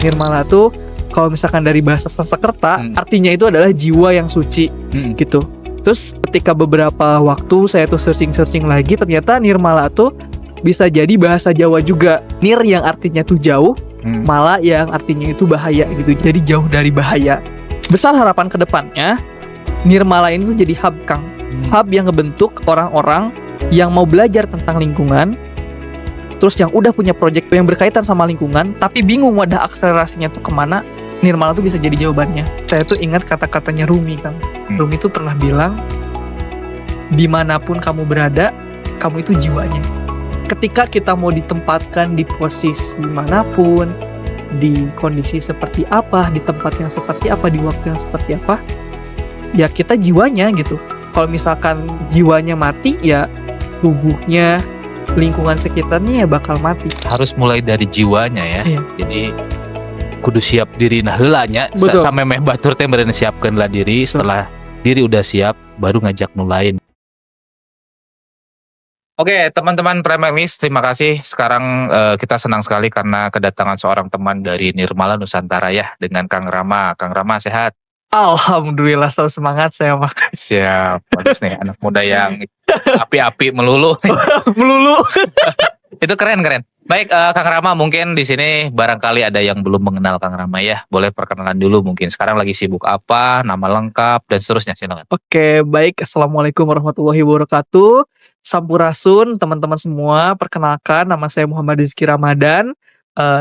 Nirmala tuh kalau misalkan dari bahasa Sanskerta, artinya itu adalah jiwa yang suci gitu. Terus ketika beberapa waktu saya tuh searching lagi, ternyata Nirmala tuh bisa jadi bahasa Jawa juga. Nir yang artinya tuh jauh, mala yang artinya itu bahaya gitu. Jadi jauh dari bahaya. Besar harapan ke depannya, Nirmala ini tuh jadi hub, Kang. Hub yang ngebentuk orang-orang yang mau belajar tentang lingkungan, terus yang udah punya project yang berkaitan sama lingkungan, tapi bingung wadah akselerasinya tuh kemana. Nirmala tuh bisa jadi jawabannya. Saya tuh ingat kata-katanya Rumi, Kang. Rumi tuh pernah bilang, dimanapun kamu berada, kamu itu jiwanya. Ketika kita mau ditempatkan di posisi manapun, di kondisi seperti apa, di tempat yang seperti apa, di waktu yang seperti apa, ya kita jiwanya gitu. Kalau misalkan jiwanya mati, ya tubuhnya, lingkungan sekitarnya ya bakal mati. Harus mulai dari jiwanya ya. Iya. Jadi kudu siap diri nah heulanya sampai meh batur teh bereun siapkeunlah diri. Setelah diri udah siap baru ngajak nu lain. Oke, teman-teman Primaris, terima kasih. Sekarang kita senang sekali karena kedatangan seorang teman dari Nirmala Nusantara ya, dengan Kang Rama. Kang Rama sehat? Alhamdulillah, selalu semangat saya mah. Siap, bagus nih anak muda yang api-api melulu. Melulu. Itu keren. Baik, Kang Rama, mungkin di sini barangkali ada yang belum mengenal Kang Rama ya. Boleh perkenalan dulu mungkin. Sekarang lagi sibuk apa, nama lengkap dan seterusnya, silakan. Oke, baik. Assalamualaikum warahmatullahi wabarakatuh. Sampurasun teman-teman semua. Perkenalkan, nama saya Muhammad Rizky Ramadan.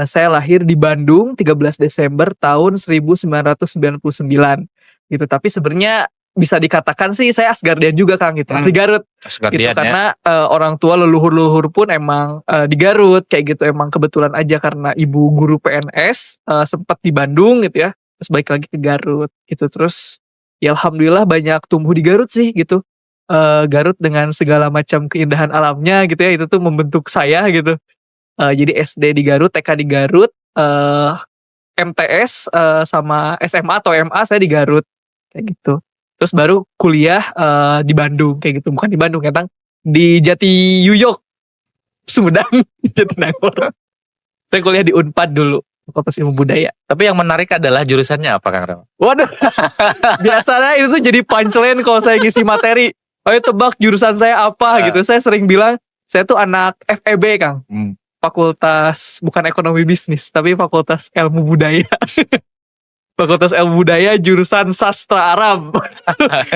Saya lahir di Bandung 13 Desember tahun 1999 gitu. Tapi sebenarnya bisa dikatakan sih saya Asgardian juga, Kang, gitu. Asli Garut. Asgardian, gitu, karena orang tua leluhur pun emang di Garut kayak gitu. Emang kebetulan aja karena ibu guru PNS sempat di Bandung gitu ya. Terus balik lagi ke Garut gitu. Terus ya alhamdulillah banyak tumbuh di Garut sih gitu. Garut dengan segala macam keindahan alamnya gitu ya, itu tuh membentuk saya gitu. Jadi SD di Garut, TK di Garut, MTS sama SMA atau MA saya di Garut kayak gitu. Terus baru kuliah di Bandung kayak gitu, bukan di Bandung ya, Tang, di Jatiyuyok, Sumedang, Jatinangor. Saya kuliah di Unpad dulu, Fakultas Ilmu Budaya. Tapi yang menarik adalah jurusannya apa, Kang Rama? Waduh, biasanya itu tuh jadi punchline kalau saya ngisi materi. Ayo tebak jurusan saya apa gitu. Saya sering bilang saya tuh anak FEB, Kang. Fakultas bukan ekonomi bisnis, tapi Fakultas Ilmu Budaya. Fakultas Ilmu Budaya jurusan sastra Arab.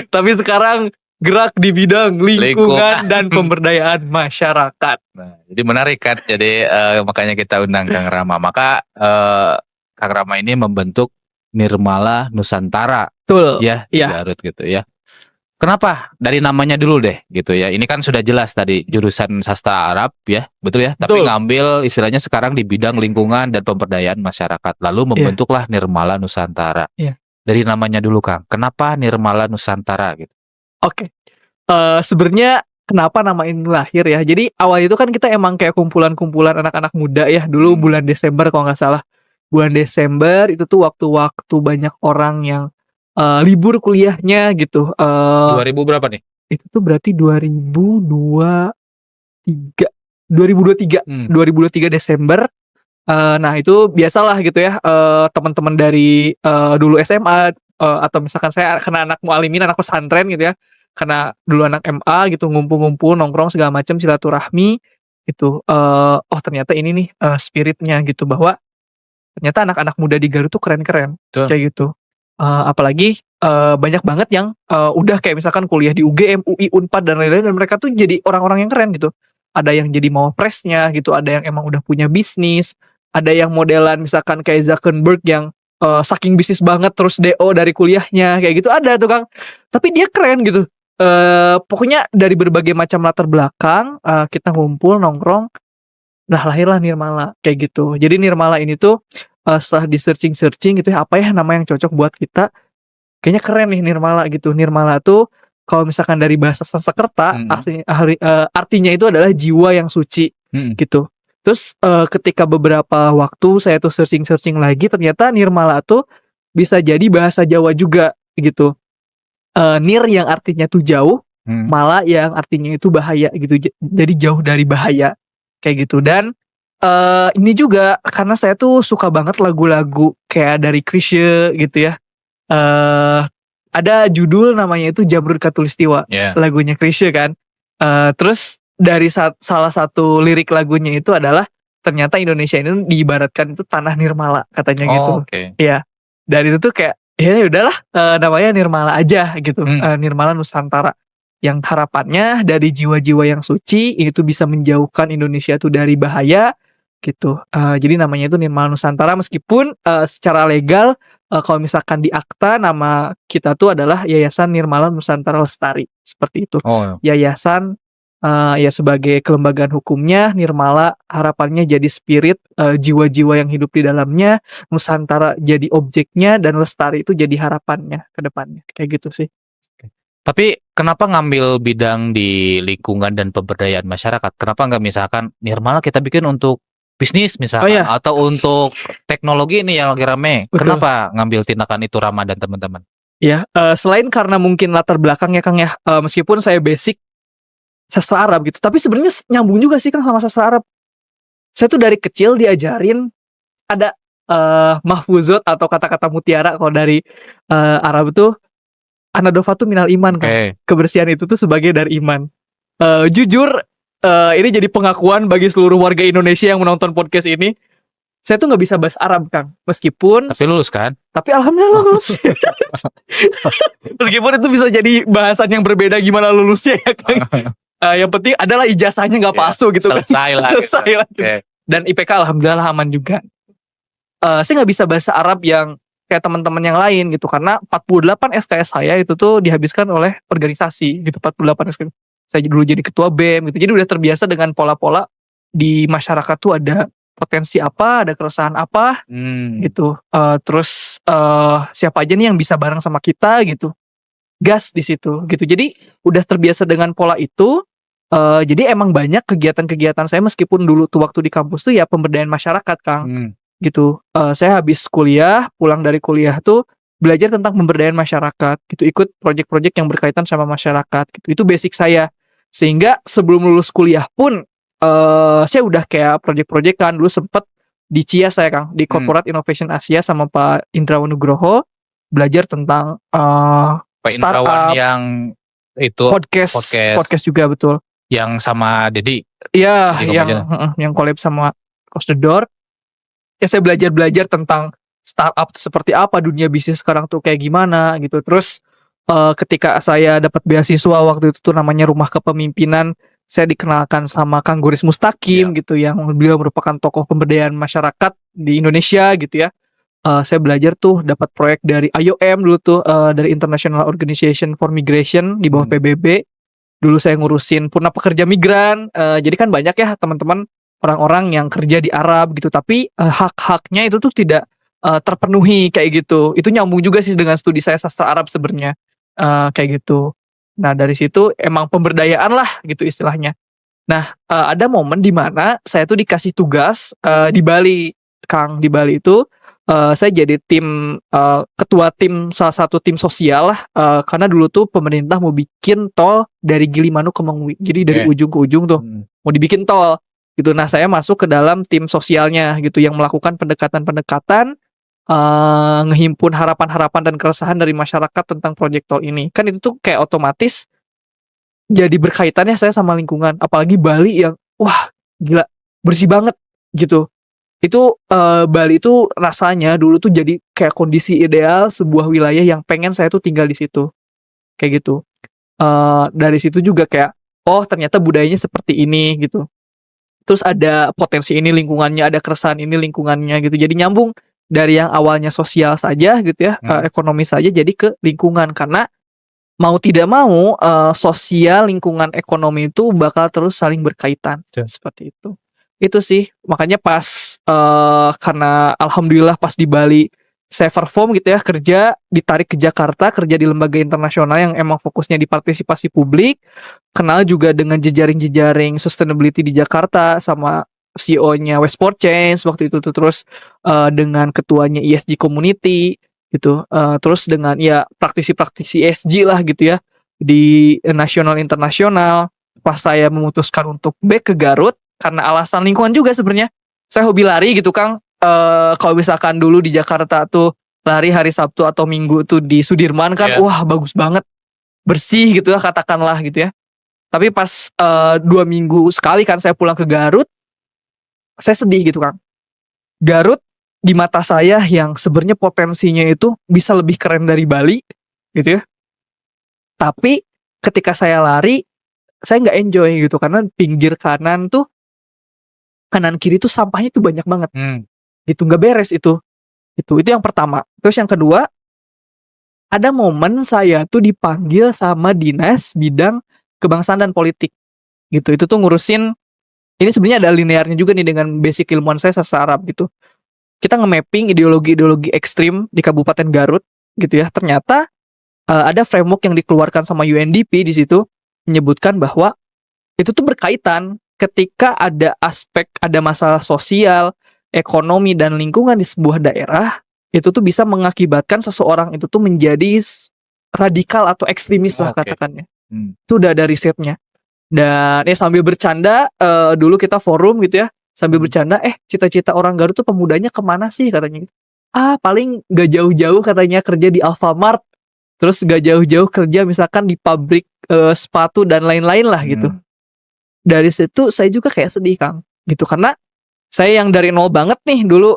Tapi sekarang gerak di bidang lingkungan dan pemberdayaan masyarakat. Nah, jadi menarik kan. Jadi makanya kita undang Kang Rama. Maka Kang Rama ini membentuk Nirmala Nusantara. Betul. Ya, di Garut gitu ya. Kenapa? Dari namanya dulu deh gitu ya. Ini kan sudah jelas tadi jurusan sastra Arab ya, betul ya. Tapi ngambil istilahnya sekarang di bidang lingkungan dan pemberdayaan masyarakat. Lalu membentuklah Nirmala Nusantara. Dari namanya dulu, Kang. Kenapa Nirmala Nusantara gitu? Oke. Sebenarnya kenapa nama ini lahir ya. Jadi awal itu kan kita emang kayak kumpulan-kumpulan anak-anak muda ya. Dulu bulan Desember kalau nggak salah. Bulan Desember itu tuh waktu-waktu banyak orang yang libur kuliahnya gitu. 2000 berapa nih? Itu tuh berarti 2023 Desember. Nah itu biasalah gitu ya, teman-teman dari dulu SMA, atau misalkan saya karena anak mualimin, anak pesantren gitu ya, karena dulu anak MA gitu, ngumpul-ngumpul nongkrong segala macam silaturahmi gitu. Oh ternyata ini nih spiritnya gitu, bahwa ternyata anak-anak muda di Garut tuh keren-keren kayak gitu. Apalagi banyak banget yang udah kayak misalkan kuliah di UGM, UI, Unpad dan lain-lain, dan mereka tuh jadi orang-orang yang keren gitu. Ada yang jadi mawapresnya gitu, ada yang emang udah punya bisnis, ada yang modelan misalkan kayak Zuckerberg yang saking bisnis banget terus DO dari kuliahnya kayak gitu, ada tuh, Kang. Tapi dia keren gitu. Pokoknya dari berbagai macam latar belakang kita ngumpul nongkrong, nah lahirlah Nirmala kayak gitu. Jadi Nirmala ini tuh setelah di searching gitu ya, apa ya nama yang cocok buat kita, kayaknya keren nih Nirmala gitu. Nirmala tuh kalau misalkan dari bahasa Sanskerta artinya itu adalah jiwa yang suci gitu. Terus ketika beberapa waktu saya tuh searching lagi, ternyata Nirmala tuh bisa jadi bahasa Jawa juga gitu. Nir yang artinya tuh jauh, mala yang artinya itu bahaya gitu. Jadi jauh dari bahaya kayak gitu. Dan Ini juga karena saya tuh suka banget lagu-lagu kayak dari Chrisye gitu ya. Ada judul namanya itu Jamrud Khatulistiwa, Ya. lagunya Chrisye kan. Terus dari salah satu lirik lagunya itu adalah ternyata Indonesia ini diibaratkan itu tanah nirmala katanya gitu. Oh, oke. Iya. Dan itu tuh kayak ya udahlah namanya nirmala aja gitu. Nirmala Nusantara. Yang harapannya dari jiwa-jiwa yang suci itu bisa menjauhkan Indonesia itu dari bahaya gitu. Jadi namanya itu Nirmala Nusantara meskipun secara legal kalau misalkan di akta nama kita tuh adalah Yayasan Nirmala Nusantara Lestari seperti itu. Oh, Yayasan ya sebagai kelembagaan hukumnya Nirmala harapannya jadi spirit jiwa-jiwa yang hidup di dalamnya, Nusantara jadi objeknya dan Lestari itu jadi harapannya ke depannya. Kayak gitu sih. tapi kenapa ngambil bidang di lingkungan dan pemberdayaan masyarakat? Kenapa nggak misalkan Nirmala kita bikin untuk bisnis misalkan iya. atau untuk teknologi ini yang lagi rame? Betul. Kenapa ngambil tindakan itu Rama dan teman-teman? Ya, selain karena mungkin latar belakangnya Kang ya, meskipun saya basic sastra Arab gitu, tapi sebenarnya nyambung juga sih Kang sama sastra Arab. Saya tuh dari kecil diajarin ada mahfuzot atau kata-kata mutiara kalau dari Arab tuh anadofatu minal iman Kang. Oke. Kebersihan itu tuh sebagai dari iman. Jujur ini jadi pengakuan bagi seluruh warga Indonesia yang menonton podcast ini. Saya tuh nggak bisa bahasa Arab Kang, meskipun Tapi lulus kan? tapi alhamdulillah lulus. Meskipun itu bisa jadi bahasan yang berbeda gimana lulusnya ya Kang. Yang penting adalah ijazahnya nggak Ya, palsu gitu kan. selesai lah. Selesai lah. Oke. Dan IPK alhamdulillah aman juga. Saya nggak bisa bahasa Arab yang kayak teman-teman yang lain gitu karena 48 SKS saya itu tuh dihabiskan oleh organisasi gitu. 48 SKS. Saya dulu jadi ketua BEM gitu. Jadi udah terbiasa dengan pola-pola di masyarakat tuh ada potensi apa, ada keresahan apa gitu. Terus siapa aja nih yang bisa bareng sama kita gitu. Gas di situ gitu. Jadi udah terbiasa dengan pola itu. Jadi emang banyak kegiatan-kegiatan saya meskipun dulu tuh waktu di kampus tuh ya pemberdayaan masyarakat Kang. Gitu. Saya habis kuliah, pulang dari kuliah tuh belajar tentang pemberdayaan masyarakat gitu, ikut proyek-proyek yang berkaitan sama masyarakat gitu. Itu basic saya. Sehingga sebelum lulus kuliah pun saya udah kayak proyek-proyekan dulu sempet di CIA saya Kang, di Corporate Innovation Asia sama Pak Indrawan Nugroho belajar tentang Pak Indrawan startup, yang itu podcast juga betul. yang sama Dedi. Iya, Jadi yang collab sama Close the Door. Ya saya belajar tentang startup tuh seperti apa, dunia bisnis sekarang tuh kayak gimana gitu. Terus ketika saya dapat beasiswa waktu itu tuh namanya Rumah Kepemimpinan, saya dikenalkan sama Kang Goris Mustaqim gitu yang beliau merupakan tokoh pemberdayaan masyarakat di Indonesia gitu ya. Saya belajar tuh dapat proyek dari IOM dulu tuh dari International Organization for Migration di bawah PBB. Dulu saya ngurusin Purna Pekerja Migran. Jadi kan banyak ya teman-teman orang-orang yang kerja di Arab gitu, tapi hak-haknya itu tuh tidak terpenuhi kayak gitu. Itu nyambung juga sih dengan studi saya sastra Arab sebenarnya kayak gitu. Nah dari situ emang pemberdayaan lah gitu istilahnya. Nah ada momen di mana saya tuh dikasih tugas di Bali, Kang. Di Bali itu saya jadi ketua tim salah satu tim sosial lah karena dulu tuh pemerintah mau bikin tol dari Gilimanuk ke Mengwi. Jadi dari ujung ke ujung tuh mau dibikin tol gitu. Nah saya masuk ke dalam tim sosialnya gitu yang melakukan pendekatan-pendekatan ngehimpun harapan-harapan dan keresahan dari masyarakat tentang proyek tol ini. Kan itu tuh kayak otomatis jadi berkaitannya saya sama lingkungan. Apalagi Bali yang wah gila bersih banget gitu. Itu Bali itu rasanya dulu tuh jadi kayak kondisi ideal sebuah wilayah yang pengen saya tuh tinggal di situ. Kayak gitu. Dari situ juga kayak oh ternyata budayanya seperti ini gitu. Terus ada potensi ini lingkungannya, ada keresahan ini lingkungannya gitu. Jadi nyambung dari yang awalnya sosial saja gitu ya, ekonomi saja jadi ke lingkungan karena mau tidak mau sosial, lingkungan, ekonomi itu bakal terus saling berkaitan. Seperti itu. Itu sih makanya pas karena alhamdulillah pas di Bali saya perform gitu ya, kerja ditarik ke Jakarta, kerja di lembaga internasional yang emang fokusnya di partisipasi publik, kenal juga dengan jejaring-jejaring sustainability di Jakarta sama CEO-nya Westport Change waktu itu tuh, terus dengan ketuanya ESG Community gitu, terus dengan ya praktisi-praktisi ESG lah gitu ya di nasional internasional. Pas saya memutuskan untuk back ke Garut karena alasan lingkungan juga sebenarnya. saya hobi lari gitu Kang. Kalau misalkan dulu di Jakarta tuh lari hari Sabtu atau Minggu tuh di Sudirman kan, Iya. wah bagus banget, bersih gitu ya katakanlah gitu ya. Tapi pas 2 minggu sekali kan saya pulang ke Garut, saya sedih gitu Kang. Garut di mata saya yang sebenarnya potensinya itu bisa lebih keren dari Bali gitu ya. Tapi ketika saya lari, saya nggak enjoy gitu karena pinggir kanan tuh, kanan kiri tuh sampahnya tuh banyak banget Hmm. gitu, nggak beres itu. Itu yang pertama. Terus yang kedua, ada momen saya tuh dipanggil sama dinas bidang kebangsaan dan politik gitu. Itu tuh ngurusin, ini sebenarnya ada linearnya juga nih dengan basic ilmuwan saya sastra Arab gitu. Kita nge-mapping ideologi-ideologi ekstrim di Kabupaten Garut gitu ya. Ternyata ada framework yang dikeluarkan sama UNDP di situ menyebutkan bahwa itu tuh berkaitan ketika ada aspek, ada masalah sosial, ekonomi dan lingkungan di sebuah daerah, itu tuh bisa mengakibatkan seseorang itu tuh menjadi radikal atau ekstremis lah Oke. katakannya. Hmm. Itu udah ada risetnya. Dan ya sambil bercanda, dulu kita forum gitu ya, sambil bercanda, cita-cita orang Garut tuh pemudanya kemana sih katanya. Paling gak jauh-jauh katanya kerja di Alfamart, terus gak jauh-jauh kerja misalkan di pabrik sepatu dan lain-lain lah gitu. Dari situ saya juga kayak sedih Kang, gitu. Karena saya yang dari nol banget nih dulu,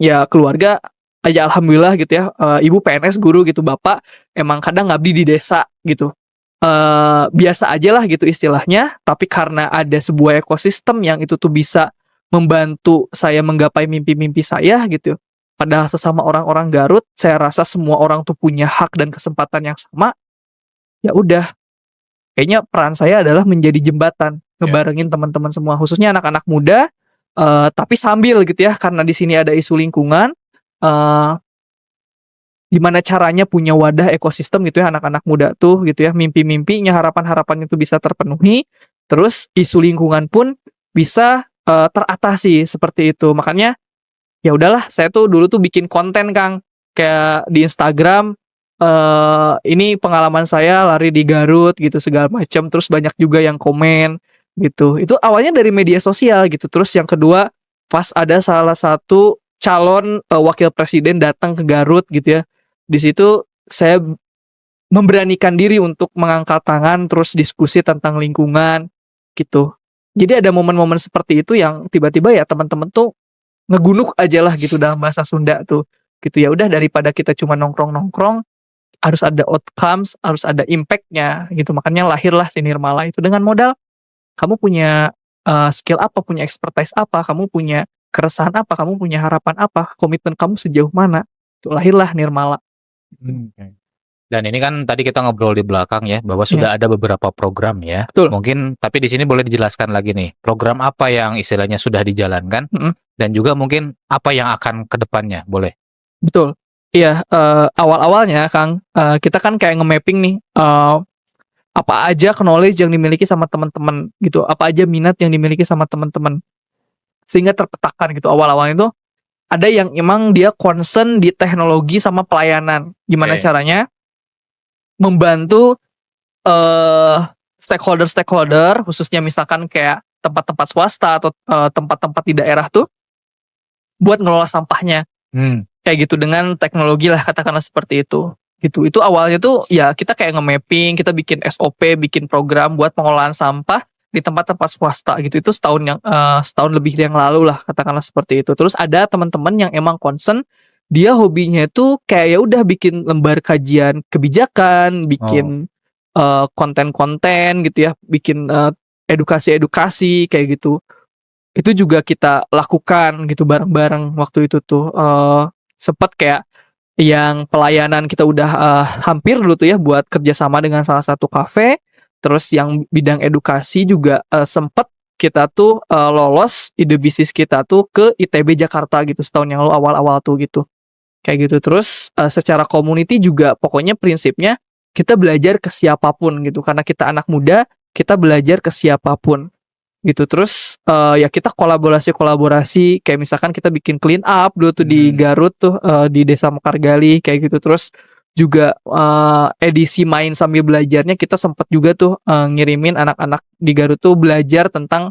ya keluarga aja alhamdulillah gitu ya, ibu PNS guru gitu, bapak emang kadang ngabdi di desa gitu. Biasa aja lah gitu istilahnya, tapi karena ada sebuah ekosistem yang itu tuh bisa membantu saya menggapai mimpi-mimpi saya gitu. Padahal sesama orang-orang Garut, saya rasa semua orang tuh punya hak dan kesempatan yang sama. Ya udah, kayaknya peran saya adalah menjadi jembatan, ngebarengin teman-teman semua, khususnya anak-anak muda, tapi sambil gitu ya, karena di sini ada isu lingkungan, eee, gimana caranya punya wadah ekosistem gitu ya anak-anak muda tuh gitu ya, mimpi-mimpinya, harapan-harapannya itu bisa terpenuhi, terus isu lingkungan pun bisa, teratasi seperti itu. Makanya ya udahlah, saya tuh dulu tuh bikin konten Kang, kayak di Instagram, ini pengalaman saya lari di Garut gitu segala macam, terus banyak juga yang komen gitu. Itu awalnya dari media sosial gitu. Terus yang kedua, pas ada salah satu calon, wakil presiden datang ke Garut gitu ya. Di situ saya memberanikan diri untuk mengangkat tangan terus diskusi tentang lingkungan gitu. Jadi ada momen-momen seperti itu yang tiba-tiba ya teman-teman tuh ngegunuk aja lah gitu dalam bahasa Sunda tuh, gitu. Ya udah daripada kita cuma nongkrong-nongkrong, harus ada outcomes, harus ada impact-nya gitu. Makanya lahirlah si Nirmala itu dengan modal kamu punya, skill apa, punya expertise apa, kamu punya keresahan apa, kamu punya harapan apa, komitmen kamu sejauh mana, tuh lahirlah Nirmala. Oke. Dan ini kan tadi kita ngobrol di belakang ya, bahwa Iya, sudah ada beberapa program ya. betul, Mungkin tapi di sini boleh dijelaskan lagi nih, program apa yang istilahnya sudah dijalankan mhm, dan juga mungkin apa yang akan ke depannya, boleh? betul. Iya, awal-awalnya Kang, kita kan kayak nge-mapping nih, apa aja knowledge yang dimiliki sama teman-teman gitu, apa aja minat yang dimiliki sama teman-teman. Sehingga terpetakan gitu awal-awalnya itu, ada yang emang dia concern di teknologi sama pelayanan. Gimana Oke. caranya membantu, stakeholder-stakeholder, khususnya misalkan kayak tempat-tempat swasta atau, tempat-tempat di daerah tuh, buat ngelola sampahnya, Hmm. kayak gitu dengan teknologi lah katakanlah seperti itu, gitu. Itu awalnya tuh ya kita kayak nge-mapping, kita bikin SOP, bikin program buat pengolahan sampah di tempat-tempat swasta gitu. Itu setahun lebih yang lalu lah katakanlah seperti itu. Terus ada teman-teman yang emang concern, dia hobinya itu kayak ya udah bikin lembar kajian kebijakan, Oh. bikin, konten-konten gitu ya, bikin, edukasi-edukasi kayak gitu. Itu juga kita lakukan gitu bareng-bareng waktu itu tuh, sempet kayak yang pelayanan kita udah, hampir dulu tuh ya buat kerjasama dengan salah satu kafe, terus yang bidang edukasi juga, sempet kita tuh, lolos ide bisnis kita tuh ke ITB Jakarta gitu setahun yang lalu awal-awal tuh gitu, kayak gitu. Terus, secara community juga pokoknya prinsipnya kita belajar ke siapapun gitu, karena kita anak muda, kita belajar ke siapapun gitu. Terus, ya kita kolaborasi-kolaborasi kayak misalkan kita bikin clean up dulu tuh di Garut tuh, di Desa Mekargali kayak gitu. Terus juga, edisi main sambil belajarnya kita sempet juga tuh, ngirimin anak-anak di Garut tuh belajar tentang,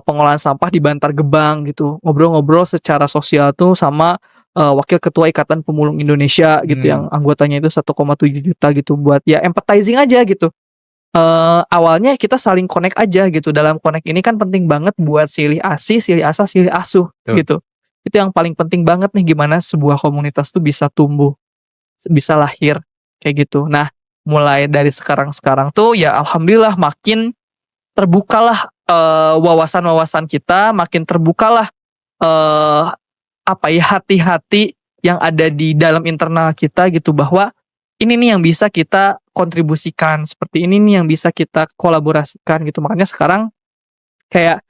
pengolahan sampah di Bantar Gebang gitu. Ngobrol-ngobrol secara sosial tuh sama wakil ketua Ikatan Pemulung Indonesia gitu yang anggotanya itu 1,7 juta gitu buat ya empathizing aja gitu. Awalnya kita saling connect aja gitu. Dalam connect ini kan penting banget buat silih asih, silih asah, silih asuh gitu. Itu yang paling penting banget nih gimana sebuah komunitas tuh bisa tumbuh, bisa lahir kayak gitu. Nah, mulai dari sekarang tuh ya alhamdulillah makin terbukalah wawasan-wawasan kita, makin terbukalah eh apa ya hati-hati yang ada di dalam internal kita gitu bahwa ini nih yang bisa kita kontribusikan, seperti ini nih yang bisa kita kolaborasikan gitu. Makanya sekarang kayak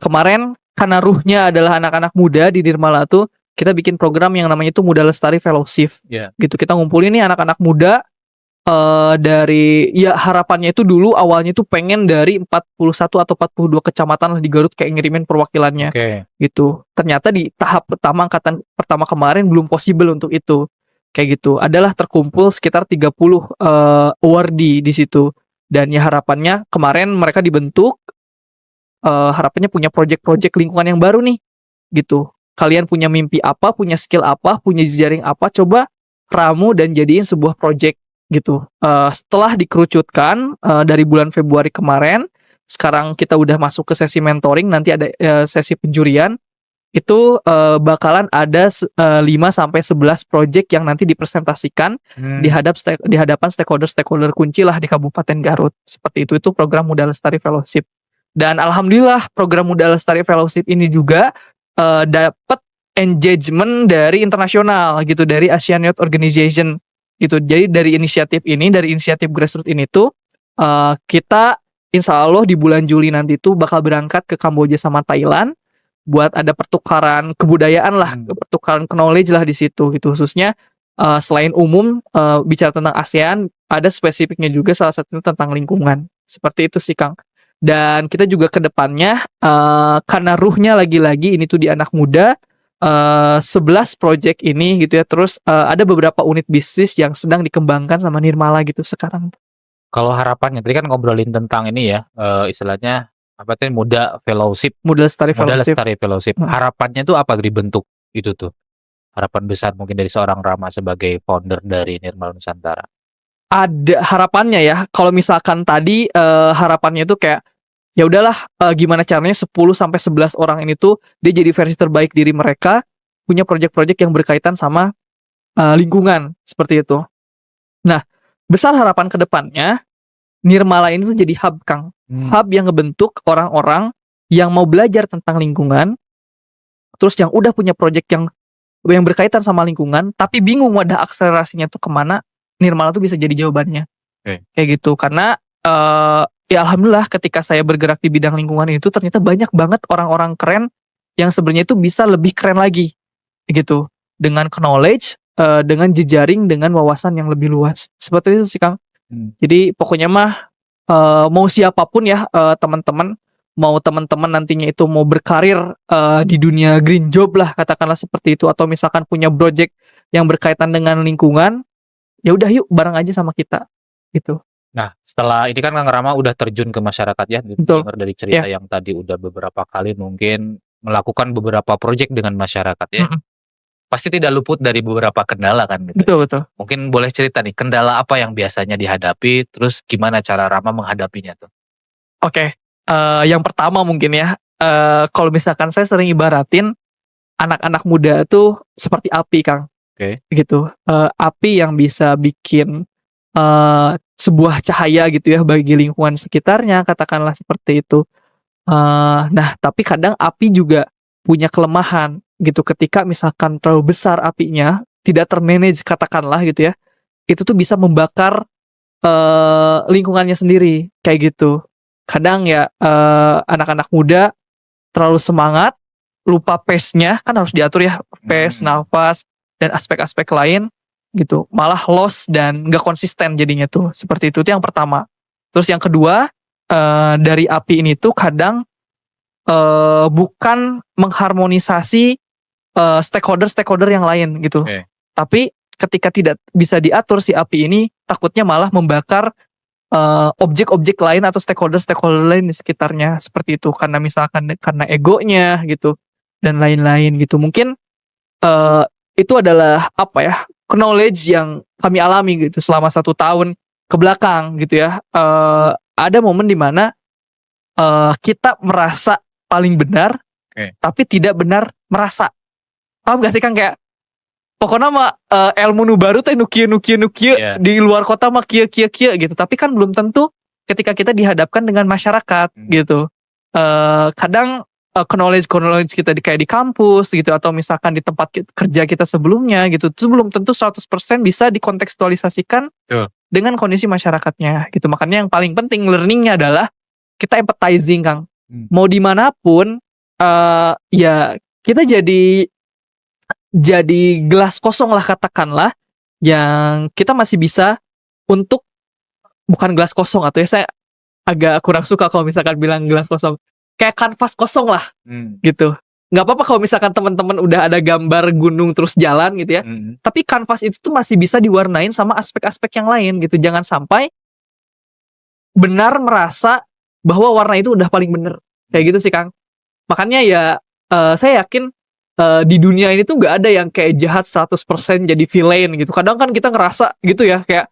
kemarin karena ruhnya adalah anak-anak muda di Nirmala tuh kita bikin program yang namanya itu Muda Lestari Fellowship. Gitu kita ngumpulin nih anak-anak muda dari ya harapannya itu dulu awalnya tuh pengen dari 41 atau 42 kecamatan lah di Garut kayak ngirimin perwakilannya. Gitu. Ternyata di tahap pertama angkatan pertama kemarin belum possible untuk itu. Kayak gitu. Adalah terkumpul sekitar 30 awardee di situ. Dan ya harapannya kemarin mereka dibentuk harapannya punya project-project lingkungan yang baru nih. Gitu. Kalian punya mimpi apa, punya skill apa, punya jejaring apa, coba ramu dan jadiin sebuah project gitu. Setelah dikerucutkan dari bulan Februari kemarin, sekarang kita udah masuk ke sesi mentoring, nanti ada sesi penjurian. Itu bakalan ada 5 sampai 11 project yang nanti dipresentasikan di hadapan stakeholder kunci lah di Kabupaten Garut. Seperti itu program Muda Lestari Fellowship. Dan alhamdulillah program Muda Lestari Fellowship ini juga dapat engagement dari internasional gitu, dari Asian Youth Organization gitu. Jadi dari inisiatif grassroots ini tuh kita insya Allah di bulan Juli nanti tuh bakal berangkat ke Kamboja sama Thailand buat ada pertukaran kebudayaan lah, pertukaran knowledge lah di situ gitu. Khususnya selain umum bicara tentang ASEAN, ada spesifiknya juga salah satunya tentang lingkungan. Seperti itu sih Kang. Dan kita juga ke depannya karena ruhnya lagi-lagi ini tuh di anak muda, 11 project ini gitu ya. Terus ada beberapa unit bisnis yang sedang dikembangkan sama Nirmala gitu sekarang. Kalau harapannya tadi kan ngobrolin tentang ini ya, istilahnya apa tuh Muda Fellowship. Muda Lestari Fellowship. Harapannya tuh apa dibentuk itu tuh? Harapan besar mungkin dari seorang Rama sebagai founder dari Nirmala Nusantara. Ada harapannya ya. Kalau misalkan tadi harapannya itu kayak ya udahlah gimana caranya 10 sampai 11 orang ini tuh dia jadi versi terbaik diri mereka, punya project-project yang berkaitan sama lingkungan seperti itu. Nah, besar harapan ke depannya Nirmala ini tuh jadi hub Kang. Hub yang ngebentuk orang-orang yang mau belajar tentang lingkungan, terus yang udah punya project yang berkaitan sama lingkungan tapi bingung wadah akselerasinya tuh kemana, Nirmala tuh bisa jadi jawabannya. Kayak gitu. Karena ya alhamdulillah ketika saya bergerak di bidang lingkungan itu ternyata banyak banget orang-orang keren yang sebenarnya itu bisa lebih keren lagi gitu, dengan knowledge, dengan jejaring, dengan wawasan yang lebih luas. Seperti itu sih Kang. Jadi pokoknya mah mau siapapun ya teman-teman, mau teman-teman nantinya itu mau berkarir di dunia green job lah katakanlah seperti itu, atau misalkan punya project yang berkaitan dengan lingkungan, ya udah yuk bareng aja sama kita gitu. Nah, setelah ini kan Kang Rama udah terjun ke masyarakat ya, dengar dari cerita yang tadi udah beberapa kali mungkin melakukan beberapa proyek dengan masyarakat ya. Pasti tidak luput dari beberapa kendala kan gitu. Betul. Mungkin boleh cerita nih, kendala apa yang biasanya dihadapi, terus gimana cara Rama menghadapinya tuh? Oke, yang pertama mungkin ya, kalau misalkan saya sering ibaratin anak-anak muda tuh seperti api Kang. Gitu. Api yang bisa bikin sebuah cahaya gitu ya bagi lingkungan sekitarnya, katakanlah seperti itu. Nah, tapi kadang api juga punya kelemahan gitu, ketika misalkan terlalu besar apinya, tidak termanage katakanlah gitu ya, itu tuh bisa membakar lingkungannya sendiri kayak gitu. Kadang ya anak-anak muda terlalu semangat, lupa pace-nya, kan harus diatur ya pace, nafas, dan aspek-aspek lain gitu, malah lost dan gak konsisten jadinya tuh. Seperti itu yang pertama. Terus yang kedua, dari api ini tuh kadang bukan mengharmonisasi stakeholder yang lain gitu. Tapi ketika tidak bisa diatur si api ini, takutnya malah membakar objek-objek lain atau stakeholder lain di sekitarnya seperti itu, karena misalkan karena egonya gitu dan lain-lain gitu. Mungkin itu adalah apa ya, knowledge yang kami alami gitu selama 1 tahun ke belakang gitu ya. Ada momen dimana kita merasa paling benar, tapi tidak benar merasa. Paham gak sih Kang, kayak pokoknya mah ilmu nu baru teh nu kieu di luar kota mah kieu gitu. Tapi kan belum tentu ketika kita dihadapkan dengan masyarakat gitu. Kadang knowledge kita kayak di kampus gitu, atau misalkan di tempat kerja kita sebelumnya gitu, itu belum tentu 100% bisa dikontekstualisasikan dengan kondisi masyarakatnya gitu. Makanya yang paling penting learningnya adalah kita empathizing Kang. Mau dimanapun ya kita jadi gelas kosong lah katakanlah, yang kita masih bisa untuk, bukan gelas kosong, atau ya saya agak kurang suka kalau misalkan bilang gelas kosong, kayak kanvas kosong lah gitu. Nggak apa-apa kalau misalkan teman-teman udah ada gambar gunung terus jalan gitu ya, tapi kanvas itu tuh masih bisa diwarnain sama aspek-aspek yang lain gitu. Jangan sampai benar merasa bahwa warna itu udah paling bener, kayak gitu sih Kang. Makanya ya saya yakin di dunia ini tuh nggak ada yang kayak jahat 100% jadi villain gitu. Kadang kan kita ngerasa gitu ya, kayak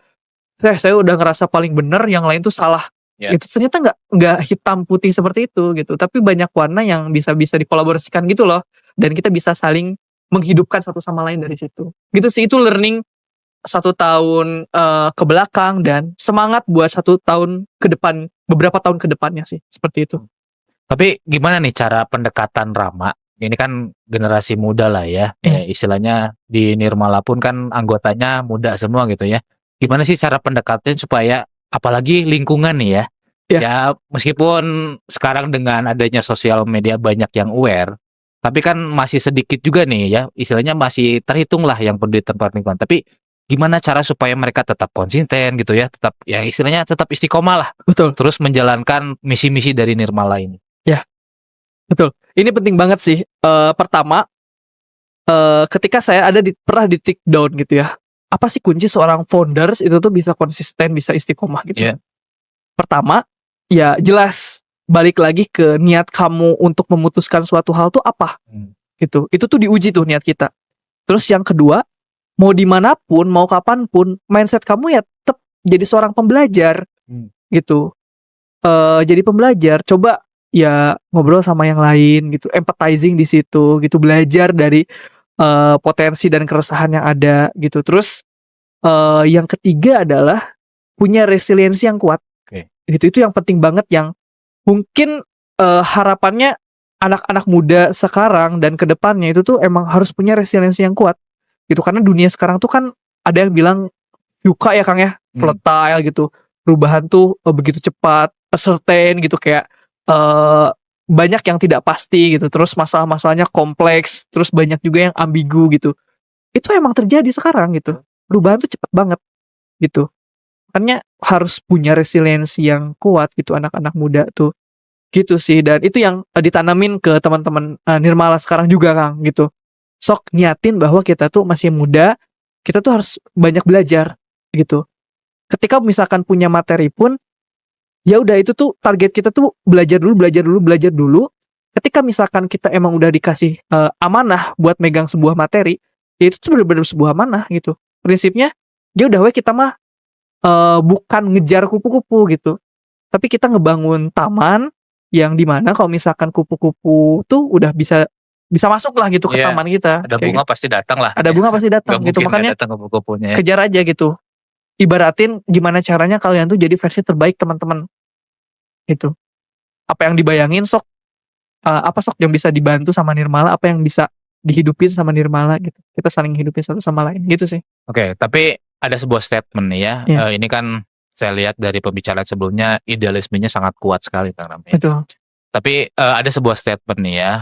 saya udah ngerasa paling bener, yang lain tuh salah. Itu ternyata nggak hitam putih seperti itu gitu. Tapi banyak warna yang bisa dikolaborasikan gitu loh. Dan kita bisa saling menghidupkan satu sama lain dari situ. Gitu sih, itu learning 1 tahun ke belakang, dan semangat buat 1 tahun ke depan, beberapa tahun ke depannya sih, seperti itu. Tapi gimana nih cara pendekatan Rama? Ini kan generasi muda lah ya. Istilahnya di Nirmala pun kan anggotanya muda semua gitu ya. Gimana sih cara pendekatannya supaya, apalagi lingkungan nih ya. Ya meskipun sekarang dengan adanya sosial media banyak yang aware, tapi kan masih sedikit juga nih ya. Istilahnya masih terhitung lah yang peduli tentang lingkungan. Tapi gimana cara supaya mereka tetap konsisten gitu ya, tetap ya istilahnya tetap istiqomah lah. Betul. Terus menjalankan misi-misi dari Nirmala ini. Ya, betul. Ini penting banget sih. Pertama, ketika saya pernah di take down gitu ya, apa sih kunci seorang founders itu tuh bisa konsisten, bisa istiqomah gitu. Pertama, ya jelas balik lagi ke niat kamu untuk memutuskan suatu hal tuh apa gitu. Itu tuh diuji tuh niat kita. Terus yang kedua, mau dimanapun, mau kapanpun, mindset kamu ya tetap jadi seorang pembelajar gitu. Jadi pembelajar, coba ya ngobrol sama yang lain gitu, empathizing di situ gitu, belajar dari potensi dan keresahan yang ada gitu. Terus yang ketiga adalah punya resiliensi yang kuat. Gitu, itu yang penting banget, yang mungkin harapannya anak-anak muda sekarang dan kedepannya itu tuh emang harus punya resiliensi yang kuat gitu. Karena dunia sekarang tuh kan ada yang bilang VUCA ya Kang ya, volatile gitu, perubahan tuh begitu cepat, uncertain gitu, kayak banyak yang tidak pasti gitu. Terus masalah-masalahnya kompleks, terus banyak juga yang ambigu gitu. Itu emang terjadi sekarang gitu. Perubahan tuh cepat banget gitu. Makanya harus punya resiliensi yang kuat gitu anak-anak muda tuh. Gitu sih, dan itu yang ditanamin ke teman-teman Nirmala sekarang juga Kang gitu. Sok niatin bahwa kita tuh masih muda, kita tuh harus banyak belajar gitu. Ketika misalkan punya materi pun, ya udah itu tuh target kita tuh belajar dulu. Ketika misalkan kita emang udah dikasih amanah buat megang sebuah materi, ya itu tuh benar-benar sebuah amanah gitu. Prinsipnya, ya udah kita mah bukan ngejar kupu-kupu gitu, tapi kita ngebangun taman yang dimana kalau misalkan kupu-kupu tuh udah bisa masuk lah gitu ke taman kita. Ada bunga pasti datang lah. Ada bunga pasti datang gitu, makanya kejar aja gitu. Ibaratin gimana caranya kalian tuh jadi versi terbaik teman-teman gitu. Apa yang dibayangin sok, apa sok yang bisa dibantu sama Nirmala, apa yang bisa dihidupin sama Nirmala gitu. Kita saling hidupin satu sama lain gitu sih. Oke, tapi ada sebuah statement nih ya. Ini kan saya lihat dari pembicaraan sebelumnya, idealismenya sangat kuat sekali Kang Rama. Betul. Tapi ada sebuah statement nih ya,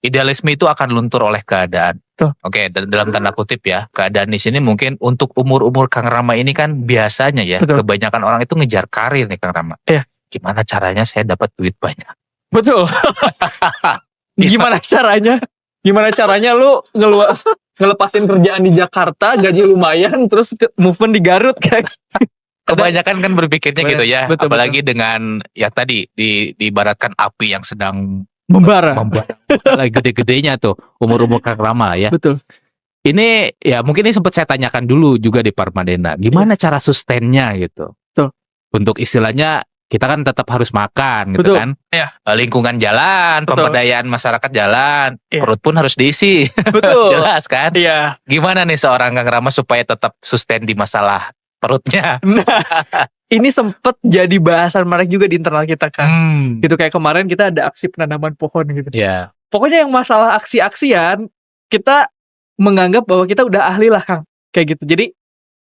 idealisme itu akan luntur oleh keadaan. Oke, dalam tanda kutip ya, keadaan di sini mungkin untuk umur-umur Kang Rama ini kan biasanya ya, kebanyakan orang itu ngejar karir nih Kang Rama. Gimana caranya saya dapat duit banyak? Betul. Gimana caranya? Gimana caranya lu ngelepasin kerjaan di Jakarta, gaji lumayan, terus movement di Garut kayak kebanyakan kan berpikirnya gitu ya, Betul, apalagi dengan ya tadi diibaratkan api yang sedang membara. lagi gede-gedenya tuh umur-umur Kang Rama ya. Betul. Ini ya mungkin ini sempat saya tanyakan dulu juga di Parmadena. Gimana cara sustainnya gitu? Betul. Untuk istilahnya kita kan tetap harus makan gitu Betul. kan. Iya. Lingkungan jalan, Betul. pemberdayaan masyarakat jalan, Iya. perut pun harus diisi. Betul. Jelas kan? Iya. Gimana nih seorang Kang Rama supaya tetap sustain di masalah perutnya? Nah, ini sempet jadi bahasan menarik juga di internal kita kan. Gitu kayak kemarin kita ada aksi penanaman pohon gitu. Ya. Pokoknya yang masalah aksi-aksian kita menganggap bahwa kita udah ahli lah Kang, kayak gitu. Jadi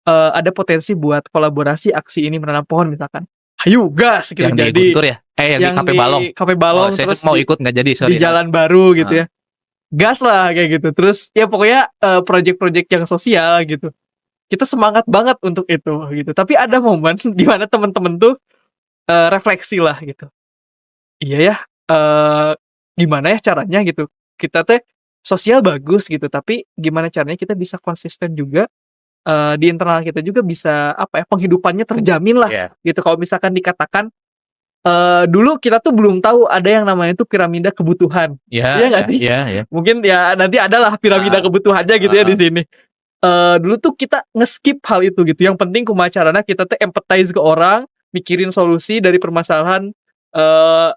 ada potensi buat kolaborasi aksi ini menanam pohon misalkan. Hayu gas gitu. Yang jadi di Guntur ya? Yang di Kafe Balong. Kafe Balong, saya terus mau ikut nggak jadi, sorry. di Jalan Baru gitu ya. Gas lah kayak gitu. Terus ya pokoknya project-project yang sosial gitu. Kita semangat banget untuk itu gitu. Tapi ada momen di mana teman-teman tuh refleksi lah gitu. Iya ya, gimana ya caranya gitu. Kita teh sosial bagus gitu, tapi gimana caranya kita bisa konsisten juga di internal kita juga bisa apa ya, penghidupannya terjamin lah gitu. Kalau misalkan dikatakan dulu kita tuh belum tahu ada yang namanya itu piramida kebutuhan. Iya nggak sih? Iya. Mungkin ya nanti adalah piramida kebutuhannya gitu ya di sini. Dulu tuh kita nge-skip hal itu gitu. Yang penting kumacarana kita tuh empathize ke orang, mikirin solusi dari permasalahan